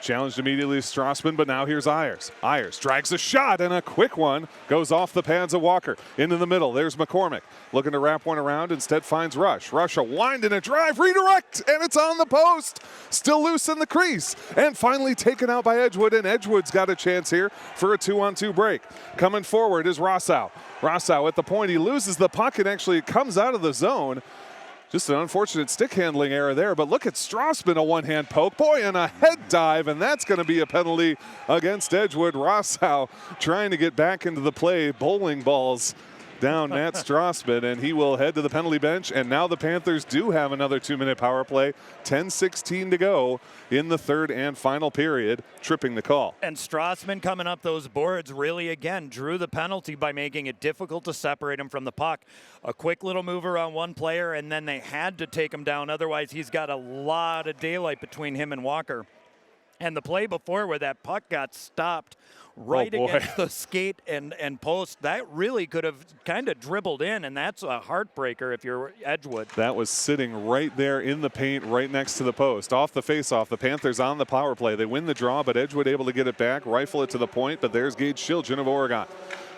Challenged immediately is Strassman, but now here's Ayers. Ayers drags a shot, and a quick one goes off the pads of Walker. Into the middle, there's McCormick. Looking to wrap one around, instead finds Rush. Rush a wind and a drive, redirect, and it's on the post. Still loose in the crease, and finally taken out by Edgewood, and Edgewood's got a chance here for a 2-on-2 break. Coming forward is Rossau. Rossau at the point, he loses the puck and actually comes out of the zone. Just an unfortunate stick handling error there, but look at Strassman, a one-hand poke. Boy, and a head dive, and that's going to be a penalty against Edgewood. Rossau trying to get back into the play. Bowling balls down Matt Strassman, and he will head to the penalty bench. And now the Panthers do have another 2-minute power play. 10:16 to go in the third and final period, tripping the call. And Strassman coming up those boards really, again, drew the penalty by making it difficult to separate him from the puck. A quick little move around one player, and then they had to take him down. Otherwise, he's got a lot of daylight between him and Walker. And the play before where that puck got stopped right against the skate and post, that really could have kind of dribbled in, and that's a heartbreaker if you're Edgewood. That was sitting right there in the paint right next to the post. Off the faceoff, the Panthers on the power play. They win the draw, but Edgewood able to get it back, rifle it to the point, but there's Gage Shilgen of Oregon.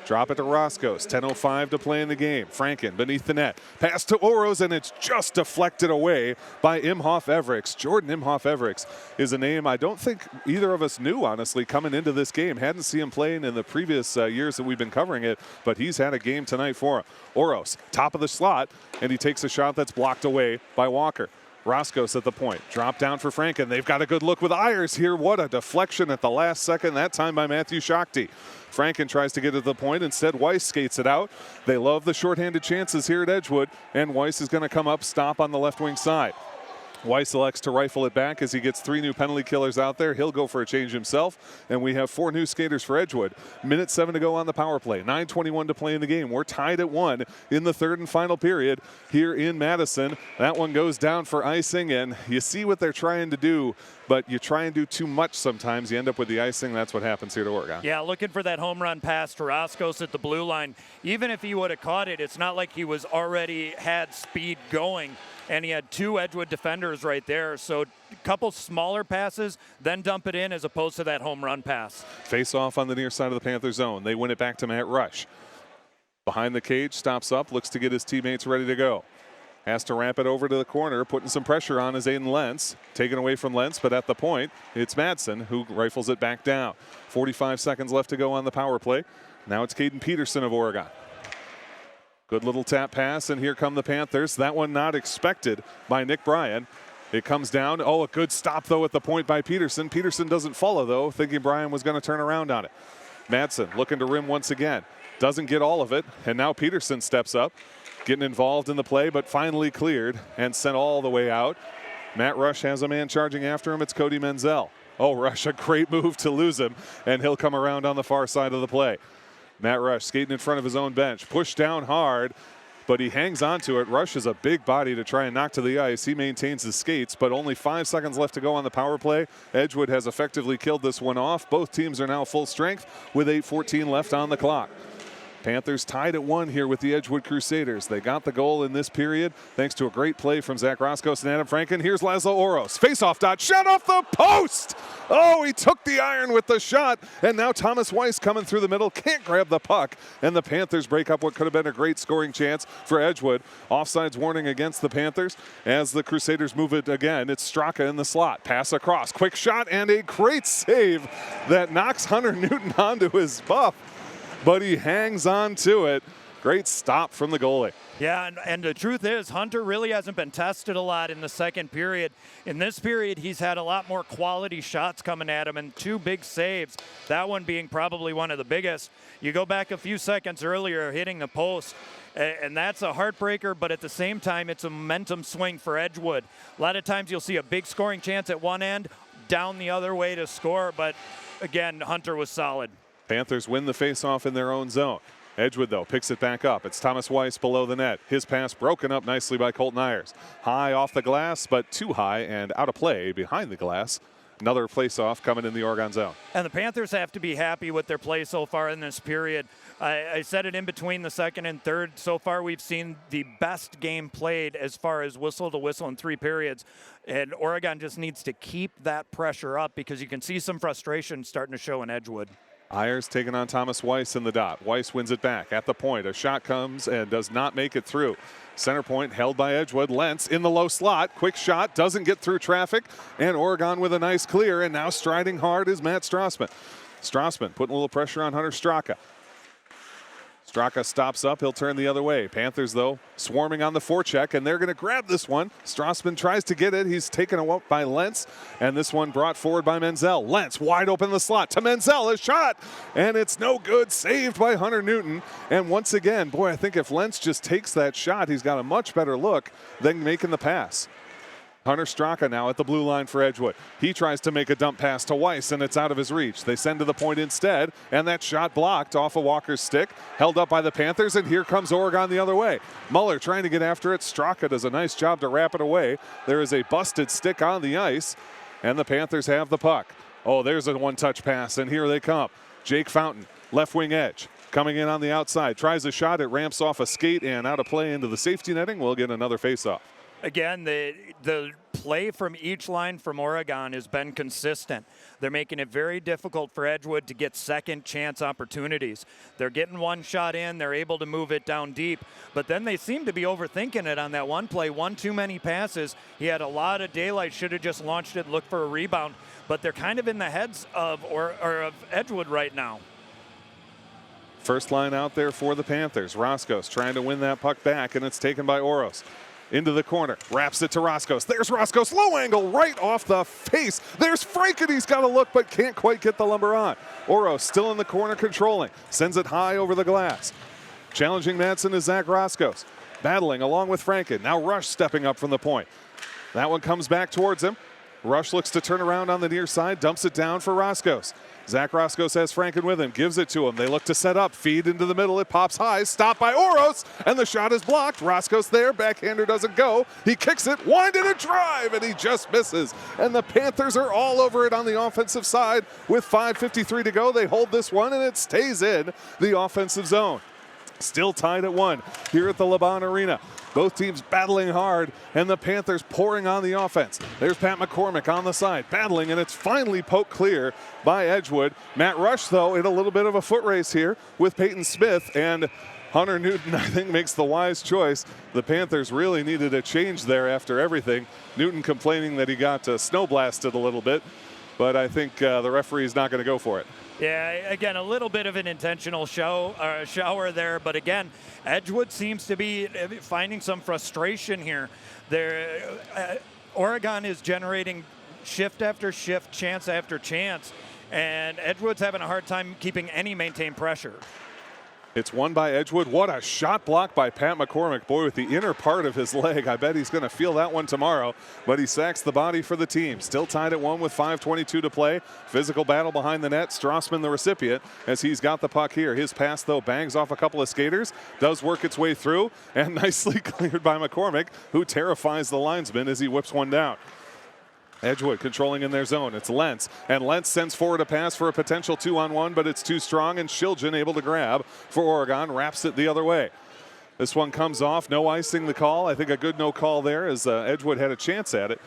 Drop it to Roscoe's. 10:05 to play in the game. Franken beneath the net. Pass to Oros, and it's just deflected away by Imhoff Everix. Jordan Imhoff Everix is a name I don't think either of us knew, honestly, coming into this game. Hadn't seen him playing in the previous years that we've been covering it, but he's had a game tonight for him. Oros, top of the slot, and he takes a shot that's blocked away by Walker. Roscoe's at the point. Drop down for Franken. They've got a good look with Ayers here. What a deflection at the last second, that time by Matthew Shakti. Franken tries to get to the point. Instead, Weiss skates it out. They love the shorthanded chances here at Edgewood, and Weiss is going to come up, stop on the left wing side. Weiss elects to rifle it back as he gets 3 new penalty killers out there. He'll go for a change himself, and we have 4 new skaters for Edgewood. Minute 7 to go on the power play. 9:21 to play in the game. We're tied at 1 in the third and final period here in Madison. That one goes down for icing, and you see what they're trying to do, but you try and do too much sometimes. You end up with the icing. That's what happens here to Oregon. Yeah, looking for that home run pass to Roscoe's at the blue line. Even if he would have caught it, it's not like he was already had speed going. And he had 2 Edgewood defenders right there. So a couple smaller passes, then dump it in as opposed to that home run pass. Face off on the near side of the Panther zone. They win it back to Matt Rush. Behind the cage, stops up, looks to get his teammates ready to go. Has to ramp it over to the corner, putting some pressure on is Aiden Lentz. Taken away from Lentz, but at the point, it's Madsen who rifles it back down. 45 seconds left to go on the power play. Now it's Caden Peterson of Oregon. Good little tap pass, and here come the Panthers. That one not expected by Nick Bryan. It comes down. Oh, a good stop, though, at the point by Peterson. Peterson doesn't follow, though, thinking Bryan was going to turn around on it. Madsen looking to rim once again. Doesn't get all of it, and now Peterson steps up, getting involved in the play, but finally cleared and sent all the way out. Matt Rush has a man charging after him. It's Cody Menzel. Oh, Rush, a great move to lose him, and he'll come around on the far side of the play. Matt Rush skating in front of his own bench. Pushed down hard, but he hangs on to it. Rush is a big body to try and knock to the ice. He maintains his skates, but only 5 seconds left to go on the power play. Edgewood has effectively killed this one off. Both teams are now full strength with 8:14 left on the clock. Panthers tied at 1 here with the Edgewood Crusaders. They got the goal in this period thanks to a great play from Zach Roscoe and Adam Franken. Here's Laszlo Oros. Face-off dot, shot off the post! Oh, he took the iron with the shot, and now Thomas Weiss coming through the middle, can't grab the puck, and the Panthers break up what could have been a great scoring chance for Edgewood. Offsides warning against the Panthers as the Crusaders move it again. It's Straka in the slot. Pass across, quick shot, and a great save that knocks Hunter Newton onto his buff, but he hangs on to it. Great stop from the goalie. Yeah, and the truth is, Hunter really hasn't been tested a lot in the second period. In this period, he's had a lot more quality shots coming at him and 2 big saves, that one being probably one of the biggest. You go back a few seconds earlier, hitting the post, and that's a heartbreaker, but at the same time, it's a momentum swing for Edgewood. A lot of times you'll see a big scoring chance at one end, down the other way to score, but again, Hunter was solid. Panthers win the faceoff in their own zone. Edgewood, though, picks it back up. It's Thomas Weiss below the net. His pass broken up nicely by Colton Ayers. High off the glass, but too high and out of play behind the glass. Another faceoff coming in the Oregon zone. And the Panthers have to be happy with their play so far in this period. I said it in between the second and third. So far, we've seen the best game played as far as whistle to whistle in 3 periods. And Oregon just needs to keep that pressure up because you can see some frustration starting to show in Edgewood. Ayers taking on Thomas Weiss in the dot. Weiss wins it back at the point. A shot comes and does not make it through. Center point held by Edgewood. Lentz in the low slot. Quick shot, doesn't get through traffic. And Oregon with a nice clear. And now striding hard is Matt Strassman. Strassman putting a little pressure on Hunter Straka. Straka stops up. He'll turn the other way. Panthers, though, swarming on the forecheck, and they're going to grab this one. Strassman tries to get it. He's taken away by Lentz, and this one brought forward by Menzel. Lentz wide open in the slot to Menzel. A shot, and it's no good. Saved by Hunter Newton. And once again, boy, I think if Lentz just takes that shot, he's got a much better look than making the pass. Hunter Straka now at the blue line for Edgewood. He tries to make a dump pass to Weiss, and it's out of his reach. They send to the point instead, and that shot blocked off of Walker's stick, held up by the Panthers, and here comes Oregon the other way. Muller trying to get after it. Straka does a nice job to wrap it away. There is a busted stick on the ice, and the Panthers have the puck. Oh, there's a one-touch pass, and here they come. Jake Fountain, left wing edge, coming in on the outside. Tries a shot. It ramps off a skate and out of play into the safety netting. We'll get another face-off. Again, the play from each line from Oregon has been consistent. They're making it very difficult for Edgewood to get second chance opportunities. They're getting one shot in, they're able to move it down deep, but then they seem to be overthinking it on that one play. One too many passes. He had a lot of daylight, should have just launched it, looked for a rebound, but they're kind of in the heads of Edgewood right now. First line out there for the Panthers. Roscoe's trying to win that puck back, and it's taken by Oros. Into the corner, wraps it to Roscoe's. There's Roscoe's, low angle, right off the face. There's Franken, he's got a look, but can't quite get the lumber on. Oros still in the corner controlling, sends it high over the glass. Challenging Madsen is Zach Roscoe's. Battling along with Franken. Now Rush stepping up from the point. That one comes back towards him. Rush looks to turn around on the near side, dumps it down for Roscoe's. Zach Roscoe's has Franken with him, gives it to him. They look to set up, feed into the middle. It pops high, stopped by Oros, and the shot is blocked. Roscoe's there, backhander doesn't go. He kicks it, winded a drive, and he just misses. And the Panthers are all over it on the offensive side. With 5:53 to go, they hold this one, and it stays in the offensive zone. Still tied at 1 here at the Laban Arena. Both teams battling hard, and the Panthers pouring on the offense. There's Pat McCormick on the side, battling, and it's finally poked clear by Edgewood. Matt Rush, though, in a little bit of a foot race here with Peyton Smith, and Hunter Newton, I think, makes the wise choice. The Panthers really needed a change there after everything. Newton complaining that he got snow blasted a little bit, but I think the referee's not going to go for it. Yeah, again, a little bit of an intentional shower there, but again, Edgewood seems to be finding some frustration here. Oregon is generating shift after shift, chance after chance, and Edgewood's having a hard time keeping any maintained pressure. It's won by Edgewood. What a shot block by Pat McCormick. Boy, with the inner part of his leg. I bet he's going to feel that one tomorrow. But he sacks the body for the team. Still tied at 1 with 5:22 to play. Physical battle behind the net. Strassman the recipient as he's got the puck here. His pass, though, bangs off a couple of skaters. Does work its way through. And nicely cleared by McCormick, who terrifies the linesman as he whips one down. Edgewood controlling in their zone. It's Lentz, and Lentz sends forward a pass for a potential 2-on-1, but it's too strong, and Shiljan able to grab for Oregon, wraps it the other way. This one comes off, no icing the call. I think a good no call there as Edgewood had a chance at it,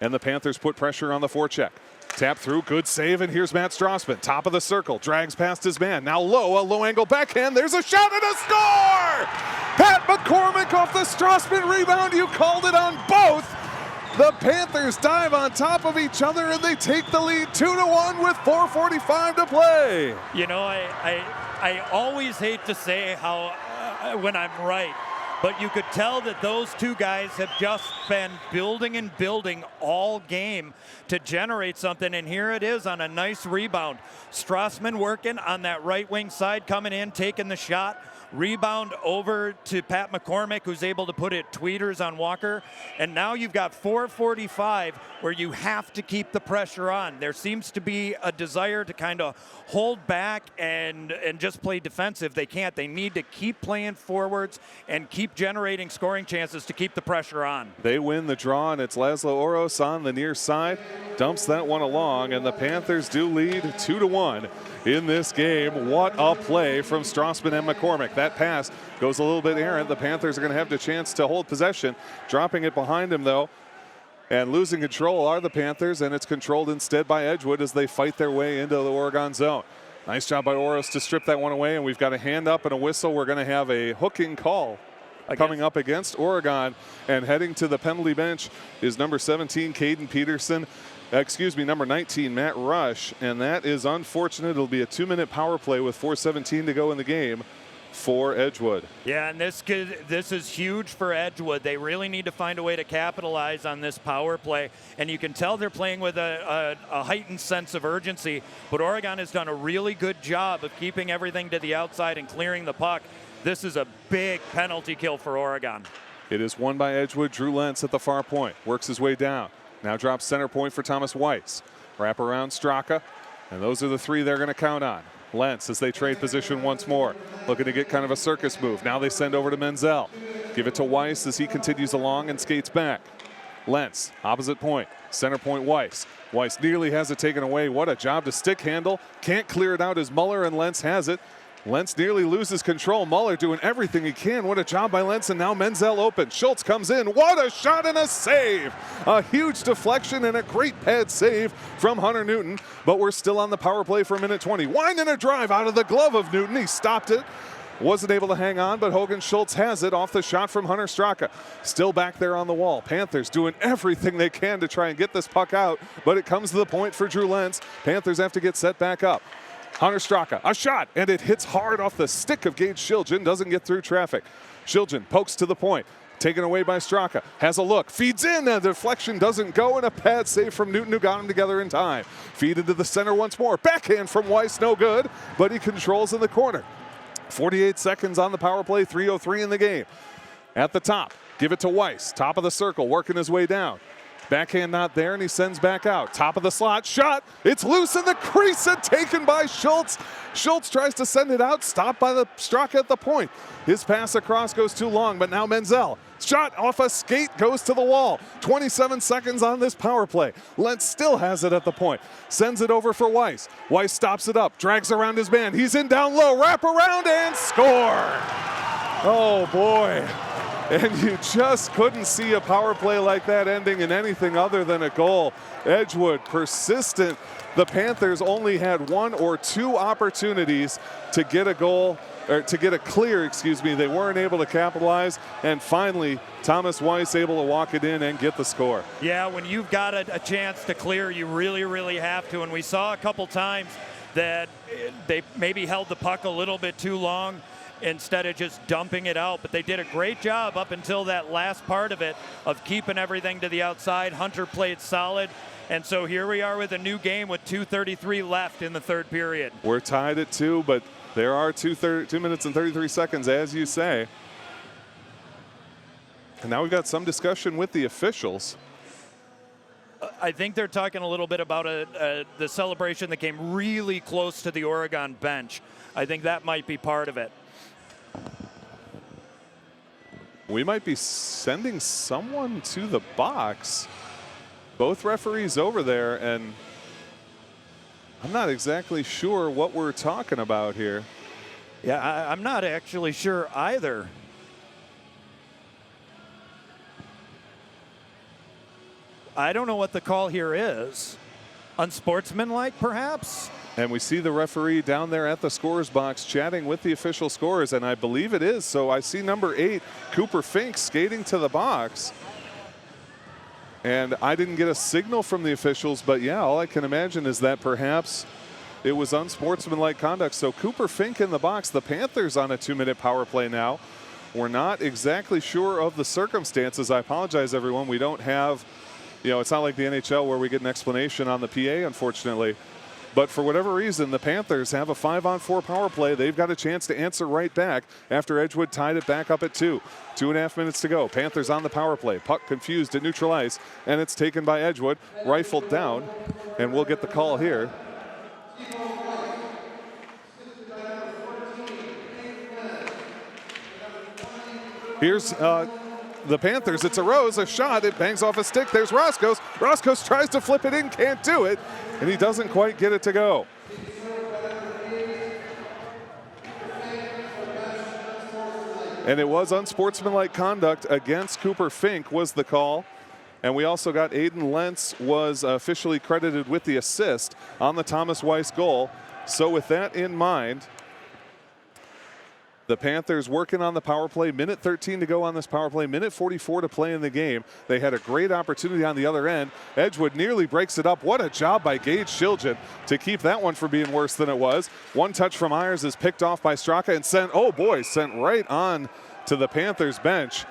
and the Panthers put pressure on the forecheck. Tap through, good save, and here's Matt Strassman, top of the circle, drags past his man. Now a low angle backhand, there's a shot and a score! Pat McCormick off the Strassman rebound, you called it on both. The Panthers dive on top of each other and they take the lead 2-1 with 4:45 to play. You know, I always hate to say how when I'm right, but you could tell that those two guys have just been building and building all game to generate something, and here it is on a nice rebound. Strassman working on that right wing side, coming in, taking the shot. Rebound over to Pat McCormick, who's able to put it tweeters on Walker. And now you've got 4:45 where you have to keep the pressure on. There seems to be a desire to kind of hold back and just play defensive. They can't. They need to keep playing forwards and keep generating scoring chances to keep the pressure on. They win the draw, and it's Laszlo Oros on the near side. Dumps that one along, and the Panthers do lead 2-1 in this game. What a play from Strassman and McCormick. That pass goes a little bit errant. The Panthers are going to have the chance to hold possession. Dropping it behind him, though, and losing control are the Panthers, and it's controlled instead by Edgewood as they fight their way into the Oregon zone. Nice job by Oros to strip that one away, and we've got a hand up and a whistle. We're going to have a hooking call coming up against Oregon, and heading to the penalty bench is number 17, Caden Peterson. Number 19, Matt Rush, and that is unfortunate. It'll be a 2-minute power play with 4:17 to go in the game for Edgewood. Yeah, and this is huge for Edgewood. They really need to find a way to capitalize on this power play, and you can tell they're playing with a heightened sense of urgency, but Oregon has done a really good job of keeping everything to the outside and clearing the puck. This is a big penalty kill for Oregon. It is won by Edgewood. Drew Lentz at the far point, works his way down. Now drops center point for Thomas Weiss. Wrap around Straka, and those are the three they're going to count on. Lentz as they trade position once more, looking to get kind of a circus move. Now they send over to Menzel. Give it to Weiss as he continues along and skates back. Lentz, opposite point, center point Weiss. Weiss nearly has it taken away. What a job to stick handle. Can't clear it out as Muller, and Lentz has it. Lentz nearly loses control. Muller doing everything he can. What a job by Lentz, and now Menzel open. Schultz comes in. What a shot and a save. A huge deflection and a great pad save from Hunter Newton, but we're still on the power play for a minute 20. Winding a drive out of the glove of Newton. He stopped it. Wasn't able to hang on, but Hogan Schultz has it off the shot from Hunter Straka. Still back there on the wall. Panthers doing everything they can to try and get this puck out, but it comes to the point for Drew Lentz. Panthers have to get set back up. Hunter Straka, a shot, and it hits hard off the stick of Gage Shiljan, doesn't get through traffic. Shiljan pokes to the point, taken away by Straka, has a look, feeds in, the deflection doesn't go, and a pad save from Newton, who got him together in time. Feed into the center once more, backhand from Weiss, no good, but he controls in the corner. 48 seconds on the power play, 3:03 in the game. At the top, give it to Weiss, top of the circle, working his way down. Backhand not there, and he sends back out. Top of the slot, shot. It's loose in the crease and taken by Schultz. Schultz tries to send it out, stopped by the Straka at the point. His pass across goes too long, but now Menzel. Shot off a skate, goes to the wall. 27 seconds on this power play. Lentz still has it at the point. Sends it over for Weiss. Weiss stops it up, drags around his man. He's in down low, wrap around and score. Oh boy. And you just couldn't see a power play like that ending in anything other than a goal. Edgewood persistent. The Panthers only had 1 or 2 opportunities to get a goal, or to get a clear, They weren't able to capitalize, and finally Thomas Weiss able to walk it in and get the score. Yeah, when you've got a chance to clear, you really, really have to. And we saw a couple times that they maybe held the puck a little bit too long instead of just dumping it out. But they did a great job up until that last part of it, of keeping everything to the outside. Hunter played solid. And so here we are with a new game with 2:33 left in the third period. We're tied at 2, but there are 2 minutes and 33 seconds, as you say. And now we've got some discussion with the officials. I think they're talking a little bit about the celebration that came really close to the Oregon bench. I think that might be part of it. We might be sending someone to the box. Both referees over there, and I'm not exactly sure what we're talking about here. Yeah, I'm not actually sure either. I don't know what the call here is. Unsportsmanlike, perhaps? And we see the referee down there at the scorer's box chatting with the official scorers, and I believe it is. So I see number 8, Cooper Fink, skating to the box. And I didn't get a signal from the officials, but yeah, all I can imagine is that perhaps it was unsportsmanlike conduct. So Cooper Fink in the box, the Panthers on a 2-minute power play now. We're not exactly sure of the circumstances. I apologize, everyone. We don't have, it's not like the NHL where we get an explanation on the PA, unfortunately. But for whatever reason, the Panthers have a 5-on-4 power play. They've got a chance to answer right back after Edgewood tied it back up at 2. 2.5 minutes to go. Panthers on the power play. Puck confused at neutral ice, and it's taken by Edgewood, rifled down, and we'll get the call here. Here's the Panthers. It's a Rose, a shot. It bangs off a stick. There's Roscoe. Roscoe tries to flip it in, can't do it, and he doesn't quite get it to go. And it was unsportsmanlike conduct against Cooper Fink was the call. And we also got Aiden Lentz was officially credited with the assist on the Thomas Weiss goal. So with that in mind, the Panthers working on the power play. Minute 13 to go on this power play. Minute 44 to play in the game. They had a great opportunity on the other end. Edgewood nearly breaks it up. What a job by Gage Shiljan to keep that one from being worse than it was. One touch from Myers is picked off by Straka and sent right on to the Panthers bench.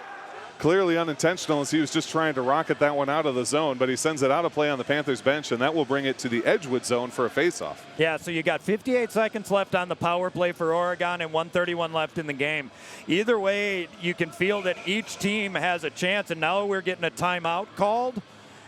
Clearly unintentional, as he was just trying to rocket that one out of the zone, but he sends it out of play on the Panthers bench, and that will bring it to the Edgewood zone for a faceoff. Yeah, so you got 58 seconds left on the power play for Oregon and 1:31 left in the game. Either way, you can feel that each team has a chance, and now we're getting a timeout called.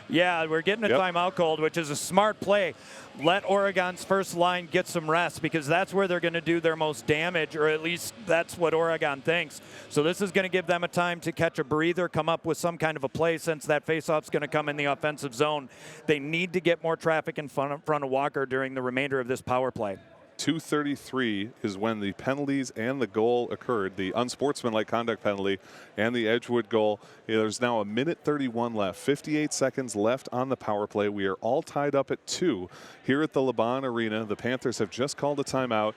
Yeah, we're getting a timeout called, which is a smart play. Let Oregon's first line get some rest because that's where they're going to do their most damage, or at least that's what Oregon thinks. So this is going to give them a time to catch a breather, come up with some kind of a play since that faceoff's going to come in the offensive zone. They need to get more traffic in front of Walker during the remainder of this power play. 2:33 is when the penalties and the goal occurred, the unsportsmanlike conduct penalty and the Edgewood goal. There's now a minute 31 left, 58 seconds left on the power play. We are all tied up at 2 here at the Laban Arena. The Panthers have just called a timeout,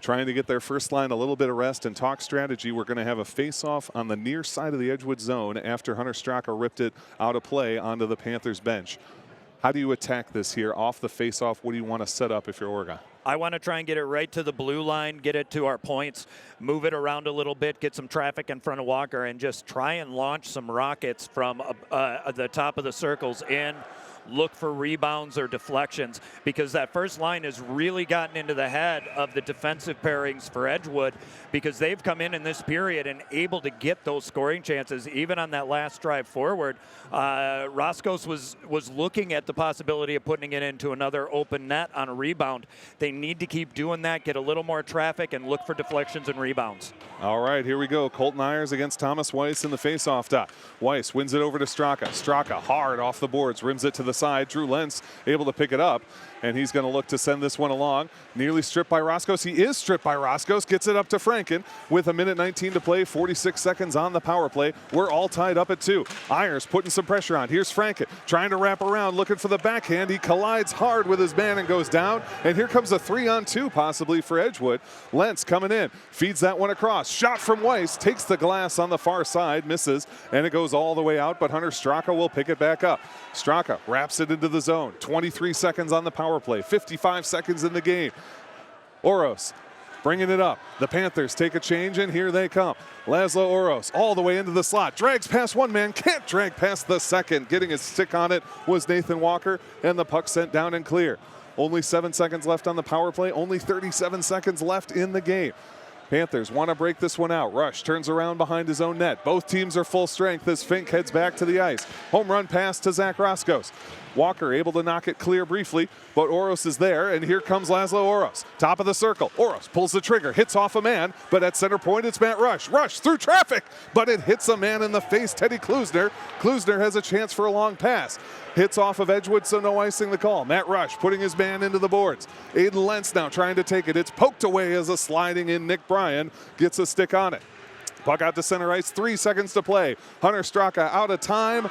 trying to get their first line a little bit of rest and talk strategy. We're going to have a face-off on the near side of the Edgewood zone after Hunter Straka ripped it out of play onto the Panthers bench. How do you attack this here off the face-off? What do you want to set up if you're Oregon? I want to try and get it right to the blue line, get it to our points, move it around a little bit, get some traffic in front of Walker, and just try and launch some rockets from the top of the circles in. Look for rebounds or deflections because that first line has really gotten into the head of the defensive pairings for Edgewood because they've come in this period and able to get those scoring chances. Even on that last drive forward, Roscos was looking at the possibility of putting it into another open net on a rebound. They need to keep doing that, get a little more traffic, and look for deflections and rebounds. All right, here we go. Colton Ayers against Thomas Weiss in the faceoff dot. Weiss wins it over to Straka. Straka hard off the boards, rims it to the side. Drew Lentz able to pick it up, and he's going to look to send this one along. Nearly stripped by Roscos. He is stripped by Roscos. Gets it up to Franken with a minute 19 to play, 46 seconds on the power play. We're all tied up at 2. Ayers putting some pressure on. Here's Franken trying to wrap around, looking for the backhand. He collides hard with his man and goes down. And here comes a 3-on-2 possibly for Edgewood. Lentz coming in, feeds that one across. Shot from Weiss, takes the glass on the far side, misses, and it goes all the way out, but Hunter Straka will pick it back up. Straka wraps it into the zone. 23 seconds on the power play, 55 seconds in the game. Oros bringing it up. The Panthers take a change, and here they come. Laszlo Oros all the way into the slot. Drags past one man, can't drag past the second. Getting his stick on it was Nathan Walker, and the puck sent down and clear. Only 7 seconds left on the power play. Only 37 seconds left in the game. Panthers want to break this one out. Rush turns around behind his own net. Both teams are full strength as Fink heads back to the ice. Home run pass to Zach Roscos. Walker able to knock it clear briefly, but Oros is there, and here comes Laszlo Oros. Top of the circle. Oros pulls the trigger, hits off a man, but at center point it's Matt Rush. Rush through traffic, but it hits a man in the face, Teddy Klusner. Klusner has a chance for a long pass. Hits off of Edgewood, so no icing the call. Matt Rush putting his man into the boards. Aiden Lentz now trying to take it. It's poked away as a sliding in Nick Bryan gets a stick on it. Puck out to center ice, 3 seconds to play. Hunter Straka out of time.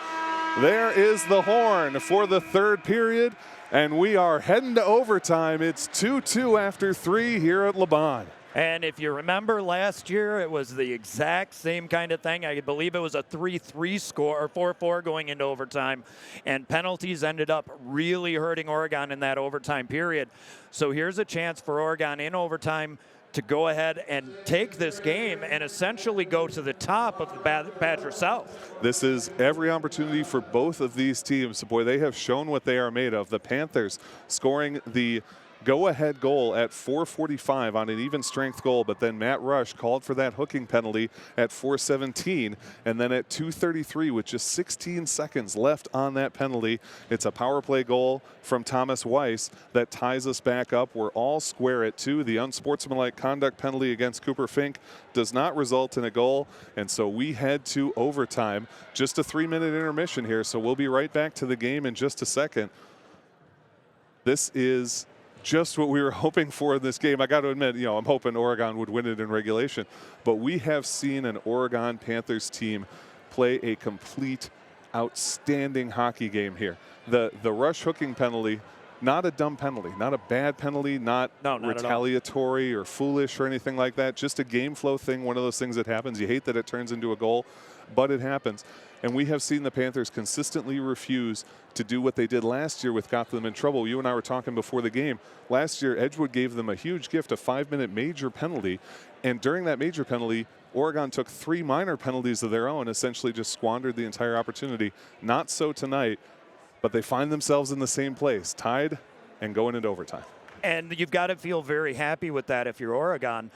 There is the horn for the third period, and we are heading to overtime. It's 2-2 after 3 here at Laban. And if you remember last year, it was the exact same kind of thing. I believe it was a 3-3 score, or 4-4 going into overtime. And penalties ended up really hurting Oregon in that overtime period. So here's a chance for Oregon in overtime to go ahead and take this game and essentially go to the top of the Badger South. This is every opportunity for both of these teams. Boy, they have shown what they are made of. The Panthers scoring the go-ahead goal at 4:45 on an even strength goal, but then Matt Rush called for that hooking penalty at 4:17, and then at 2:33 with just 16 seconds left on that penalty, it's a power play goal from Thomas Weiss that ties us back up. We're all square at 2. The unsportsmanlike conduct penalty against Cooper Fink does not result in a goal, and so we head to overtime. Just a 3-minute intermission here, so we'll be right back to the game in just a second. This is just what we were hoping for in this game. I got to admit, I'm hoping Oregon would win it in regulation, but we have seen an Oregon Panthers team play a complete, outstanding hockey game here. The rush hooking penalty, not a dumb penalty, not a bad penalty, not retaliatory or foolish or anything like that. Just a game flow thing, one of those things that happens. You hate that it turns into a goal, but it happens. And we have seen the Panthers consistently refuse to do what they did last year with got them in trouble. You and I were talking before the game. Last year, Edgewood gave them a huge gift, a 5-minute major penalty. And during that major penalty, Oregon took 3 minor penalties of their own, essentially just squandered the entire opportunity. Not so tonight, but they find themselves in the same place, tied and going into overtime. And you've got to feel very happy with that if you're Oregon,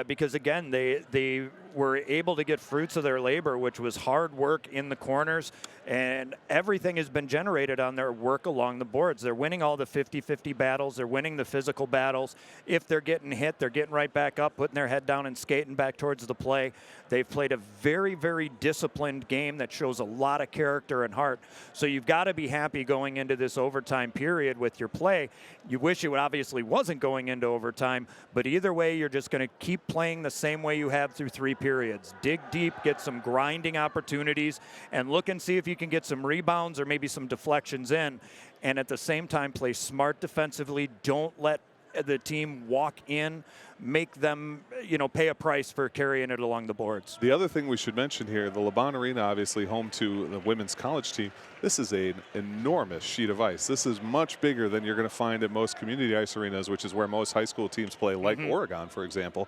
because again, they were able to get fruits of their labor, which was hard work in the corners, and everything has been generated on their work along the boards. They're winning all the 50-50 battles. They're winning the physical battles. If they're getting hit, they're getting right back up, putting their head down and skating back towards the play. They've played a very, very disciplined game that shows a lot of character and heart. So you've got to be happy going into this overtime period with your play. You wish it obviously wasn't going into overtime, but either way, you're just going to keep playing the same way you have through 3 periods. Dig deep, get some grinding opportunities, and look and see if you can get some rebounds or maybe some deflections in. And at the same time, play smart defensively. Don't let the team walk in, make them, pay a price for carrying it along the boards. The other thing we should mention here, the LeBron Arena, obviously home to the women's college team. This is an enormous sheet of ice. This is much bigger than you're going to find at most community ice arenas, which is where most high school teams play, like Oregon, for example.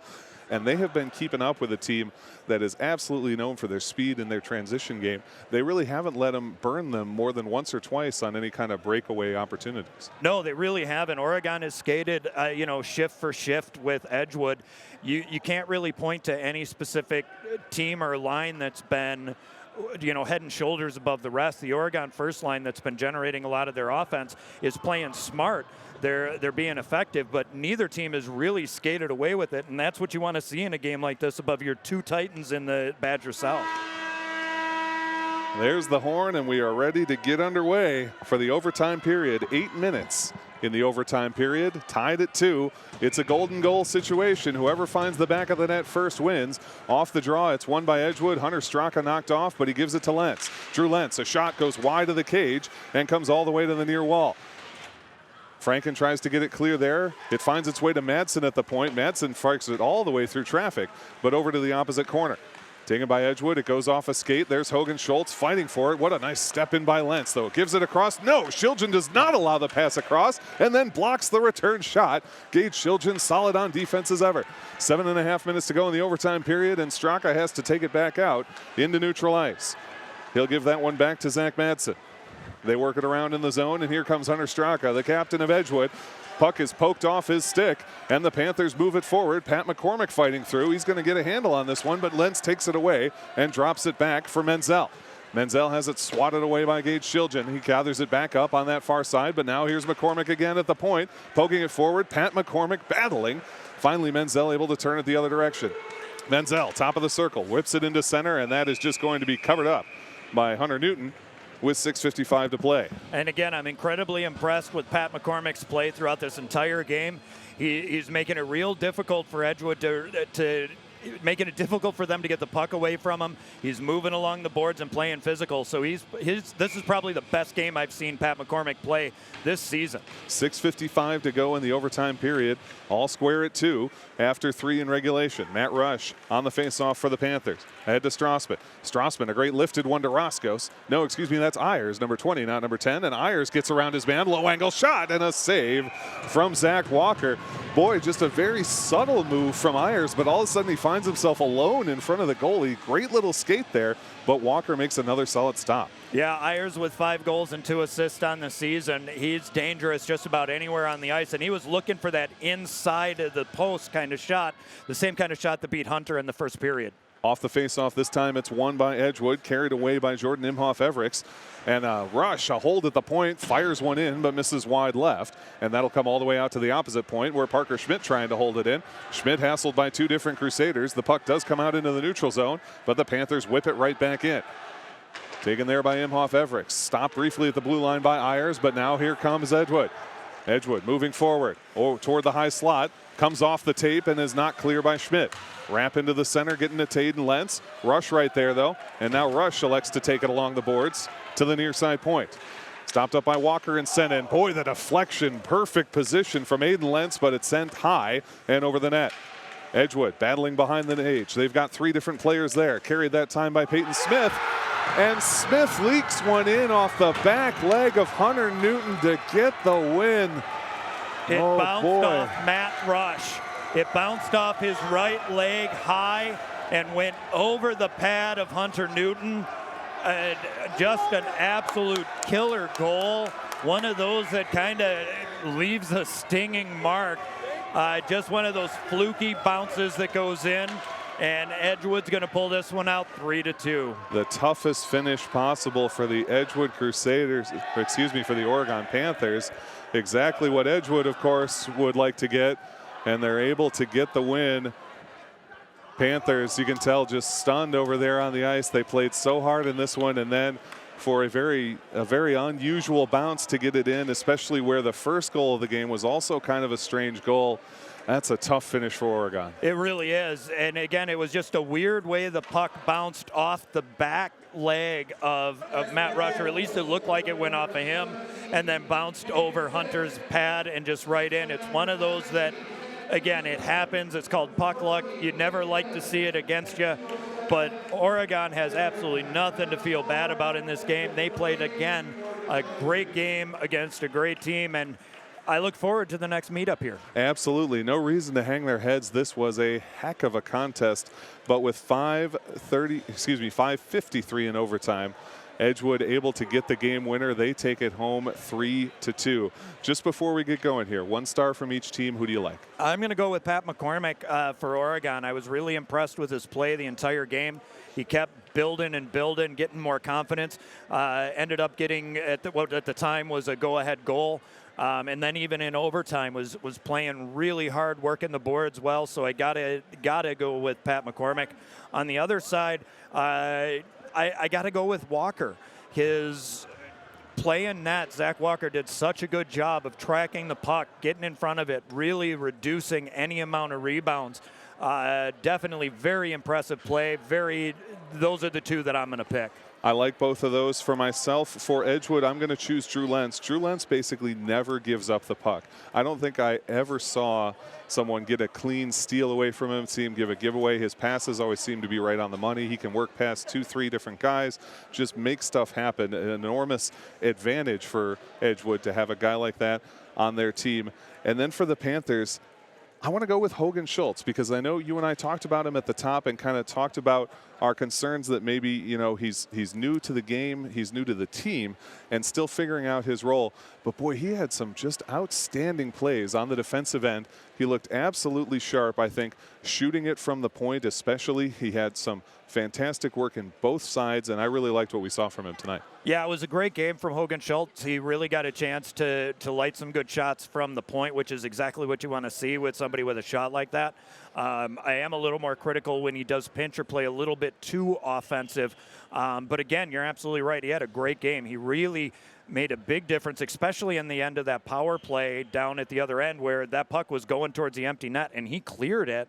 And they have been keeping up with a team that is absolutely known for their speed and their transition game. They really haven't let them burn them more than once or twice on any kind of breakaway opportunities. No, they really haven't. Oregon has skated, shift for shift with Edgewood. You can't really point to any specific team or line that's been head and shoulders above the rest. The Oregon first line that's been generating a lot of their offense is playing smart. They're being effective, but neither team has really skated away with it, and that's what you want to see in a game like this above your 2 Titans in the Badger South. There's the horn, and we are ready to get underway for the overtime period. 8 minutes in the overtime period, tied at 2. It's a golden goal situation. Whoever finds the back of the net first wins. Off the draw, it's won by Edgewood. Hunter Straka knocked off, but he gives it to Lentz. Drew Lentz, a shot goes wide of the cage and comes all the way to the near wall. Franken tries to get it clear there. It finds its way to Madsen at the point. Madsen strikes it all the way through traffic, but over to the opposite corner. Taken by Edgewood, it goes off a skate. There's Hogan Schultz fighting for it. What a nice step in by Lentz, though. Gives it across. No, Shiljan does not allow the pass across and then blocks the return shot. Gage Shiljan solid on defense as ever. 7.5 minutes to go in the overtime period, and Straka has to take it back out into neutral ice. He'll give that one back to Zach Madsen. They work it around in the zone, and here comes Hunter Straka, the captain of Edgewood. Puck is poked off his stick, and the Panthers move it forward. Pat McCormick fighting through. He's going to get a handle on this one, but Lentz takes it away and drops it back for Menzel. Menzel has it swatted away by Gage Shiljan. He gathers it back up on that far side, but now here's McCormick again at the point, poking it forward. Pat McCormick battling. Finally, Menzel able to turn it the other direction. Menzel, top of the circle, whips it into center, and that is just going to be covered up by Hunter Newton with 6:55 to play. And again, I'm incredibly impressed with Pat McCormick's play throughout this entire game. He's making it real difficult for Edgewood to making it difficult for them to get the puck away from him. He's moving along the boards and playing physical. So this is probably the best game I've seen Pat McCormick play this season. 6:55 to go in the overtime period. All square at 2 after 3 in regulation. Matt Rush on the faceoff for the Panthers. Ahead to Strassman. Strassman, a great lifted one to Roscos. No, excuse me, that's Ayers, number 20, not number 10. And Ayers gets around his man. Low angle shot and a save from Zach Walker. Boy, just a very subtle move from Ayers, but all of a sudden he finds himself alone in front of the goalie. Great little skate there, but Walker makes another solid stop. Yeah, Ayers with 5 goals and 2 assists on the season. He's dangerous just about anywhere on the ice, and he was looking for that inside of the post kind of shot, the same kind of shot that beat Hunter in the first period. Off the faceoff this time, it's won by Edgewood, carried away by Jordan Imhoff-Evericks. And Rush, a hold at the point, fires one in, but misses wide left. And that'll come all the way out to the opposite point where Parker Schmidt trying to hold it in. Schmidt hassled by 2 different Crusaders. The puck does come out into the neutral zone, but the Panthers whip it right back in. Taken there by Imhoff-Evericks. Stopped briefly at the blue line by Ayers, but now here comes Edgewood. Edgewood moving forward toward the high slot. Comes off the tape and is not clear by Schmidt. Ramp into the center, getting to Taden Lentz. Rush right there, though. And now Rush elects to take it along the boards to the near side point. Stopped up by Walker and sent in. Boy, the deflection. Perfect position from Aiden Lentz, but it's sent high and over the net. Edgewood battling behind the cage. They've got 3 different players there. Carried that time by Peyton Smith. And Smith leaks one in off the back leg of Hunter Newton to get the win. It bounced off Matt Rush. It bounced off his right leg high and went over the pad of Hunter Newton. Just an absolute killer goal. One of those that kind of leaves a stinging mark. Just one of those fluky bounces that goes in. And Edgewood's going to pull this one out 3-2. The toughest finish possible for the Edgewood Crusaders, excuse me, for the Oregon Panthers. Exactly what Edgewood, of course, would like to get, and they're able to get the win. Panthers, you can tell, just stunned over there on the ice. They played so hard in this one, and then for a very unusual bounce to get it in, especially where the first goal of the game was also kind of a strange goal. That's a tough finish for Oregon. It really is. And again, it was just a weird way the puck bounced off the back leg of Matt Rusher. At least it looked like it went off of him and then bounced over Hunter's pad and just right in. It's one of those that, again, it happens. It's called puck luck. You'd never like to see it against you. But Oregon has absolutely nothing to feel bad about in this game. They played, again, a great game against a great team, and I look forward to the next meetup here. Absolutely. No reason to hang their heads. This was a heck of a contest, but with 5:53 in overtime, Edgewood able to get the game winner. They take it home 3-2. Just before we get going here, one star from each team. Who do you like? I'm going to go with Pat McCormick for Oregon. I was really impressed with his play the entire game. He kept building and building, getting more confidence. Ended up getting what at the time was a go-ahead goal. And then even in overtime was playing really hard, working the boards well. So I gotta go with Pat McCormick. On the other side, I gotta go with Walker. His play in net, Zach Walker did such a good job of tracking the puck, getting in front of it, really reducing any amount of rebounds. Definitely very impressive play. Those are the two that I'm gonna pick. I like both of those. For myself, for Edgewood, I'm going to choose Drew Lentz. Drew Lentz basically never gives up the puck. I don't think I ever saw someone get a clean steal away from him, see him give a giveaway. His passes always seem to be right on the money. He can work past 2-3 different guys, just make stuff happen. An enormous advantage for Edgewood to have a guy like that on their team. And then for the Panthers, I want to go with Hogan Schultz because I know you and I talked about him at the top and kind of talked about our concerns that maybe, you know, he's new to the game, he's new to the team, and still figuring out his role. But boy, he had some just outstanding plays on the defensive end. He looked absolutely sharp, I think, shooting it from the point especially. He had some fantastic work in both sides, and I really liked what we saw from him tonight. Yeah, it was a great game from Hogan Schultz. He really got a chance to light some good shots from the point, which is exactly what you want to see with somebody with a shot like that. I am a little more critical when he does pinch or play a little bit too offensive. But again, you're absolutely right. He had a great game. He really made a big difference, especially in the end of that power play down at the other end where that puck was going towards the empty net and he cleared it,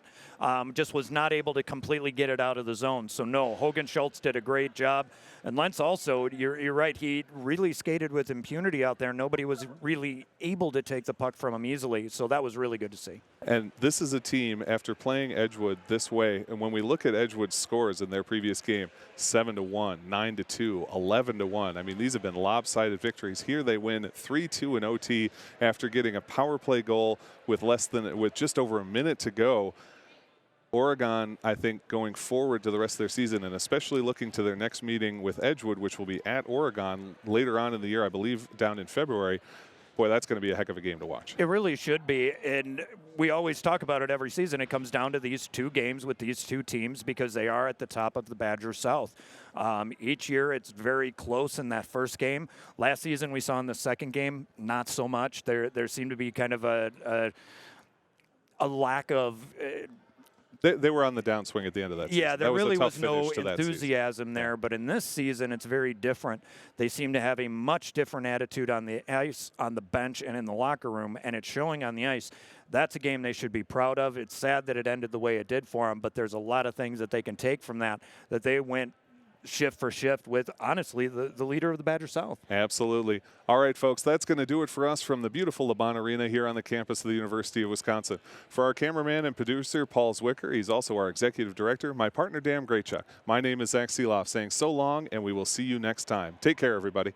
just was not able to completely get it out of the zone. So no, Hogan Schultz did a great job. And Lentz also, you're right, he really skated with impunity out there. Nobody was really able to take the puck from him easily. So that was really good to see. And this is a team, after playing Edgewood this way, and when we look at Edgewood's scores in their previous game, 7-1, 9-2, 11-1. I mean, these have been lopsided victories. Here they win 3-2 in OT after getting a power play goal with just over a minute to go. Oregon, I think, going forward to the rest of their season, and especially looking to their next meeting with Edgewood, which will be at Oregon later on in the year, I believe, down in February. Boy, that's going to be a heck of a game to watch. It really should be, and we always talk about it every season. It comes down to these two games with these two teams because they are at the top of the Badger South. Each year it's very close in that first game. Last season we saw in the second game, not so much. There seemed to be kind of a lack of They were on the downswing at the end of that season. Yeah, there really was no enthusiasm enthusiasm there. But in this season, it's very different. They seem to have a much different attitude on the ice, on the bench, and in the locker room, and it's showing on the ice. That's a game they should be proud of. It's sad that it ended the way it did for them, but there's a lot of things that they can take from that they went shift for shift with, honestly, the leader of the Badger South. Absolutely. All right, folks, that's going to do it for us from the beautiful LeBon Arena here on the campus of the University of Wisconsin. For our cameraman and producer, Paul Zwicker, he's also our executive director, my partner, Dan Graychuk. My name is Zach Seeloff saying so long, and we will see you next time. Take care, everybody.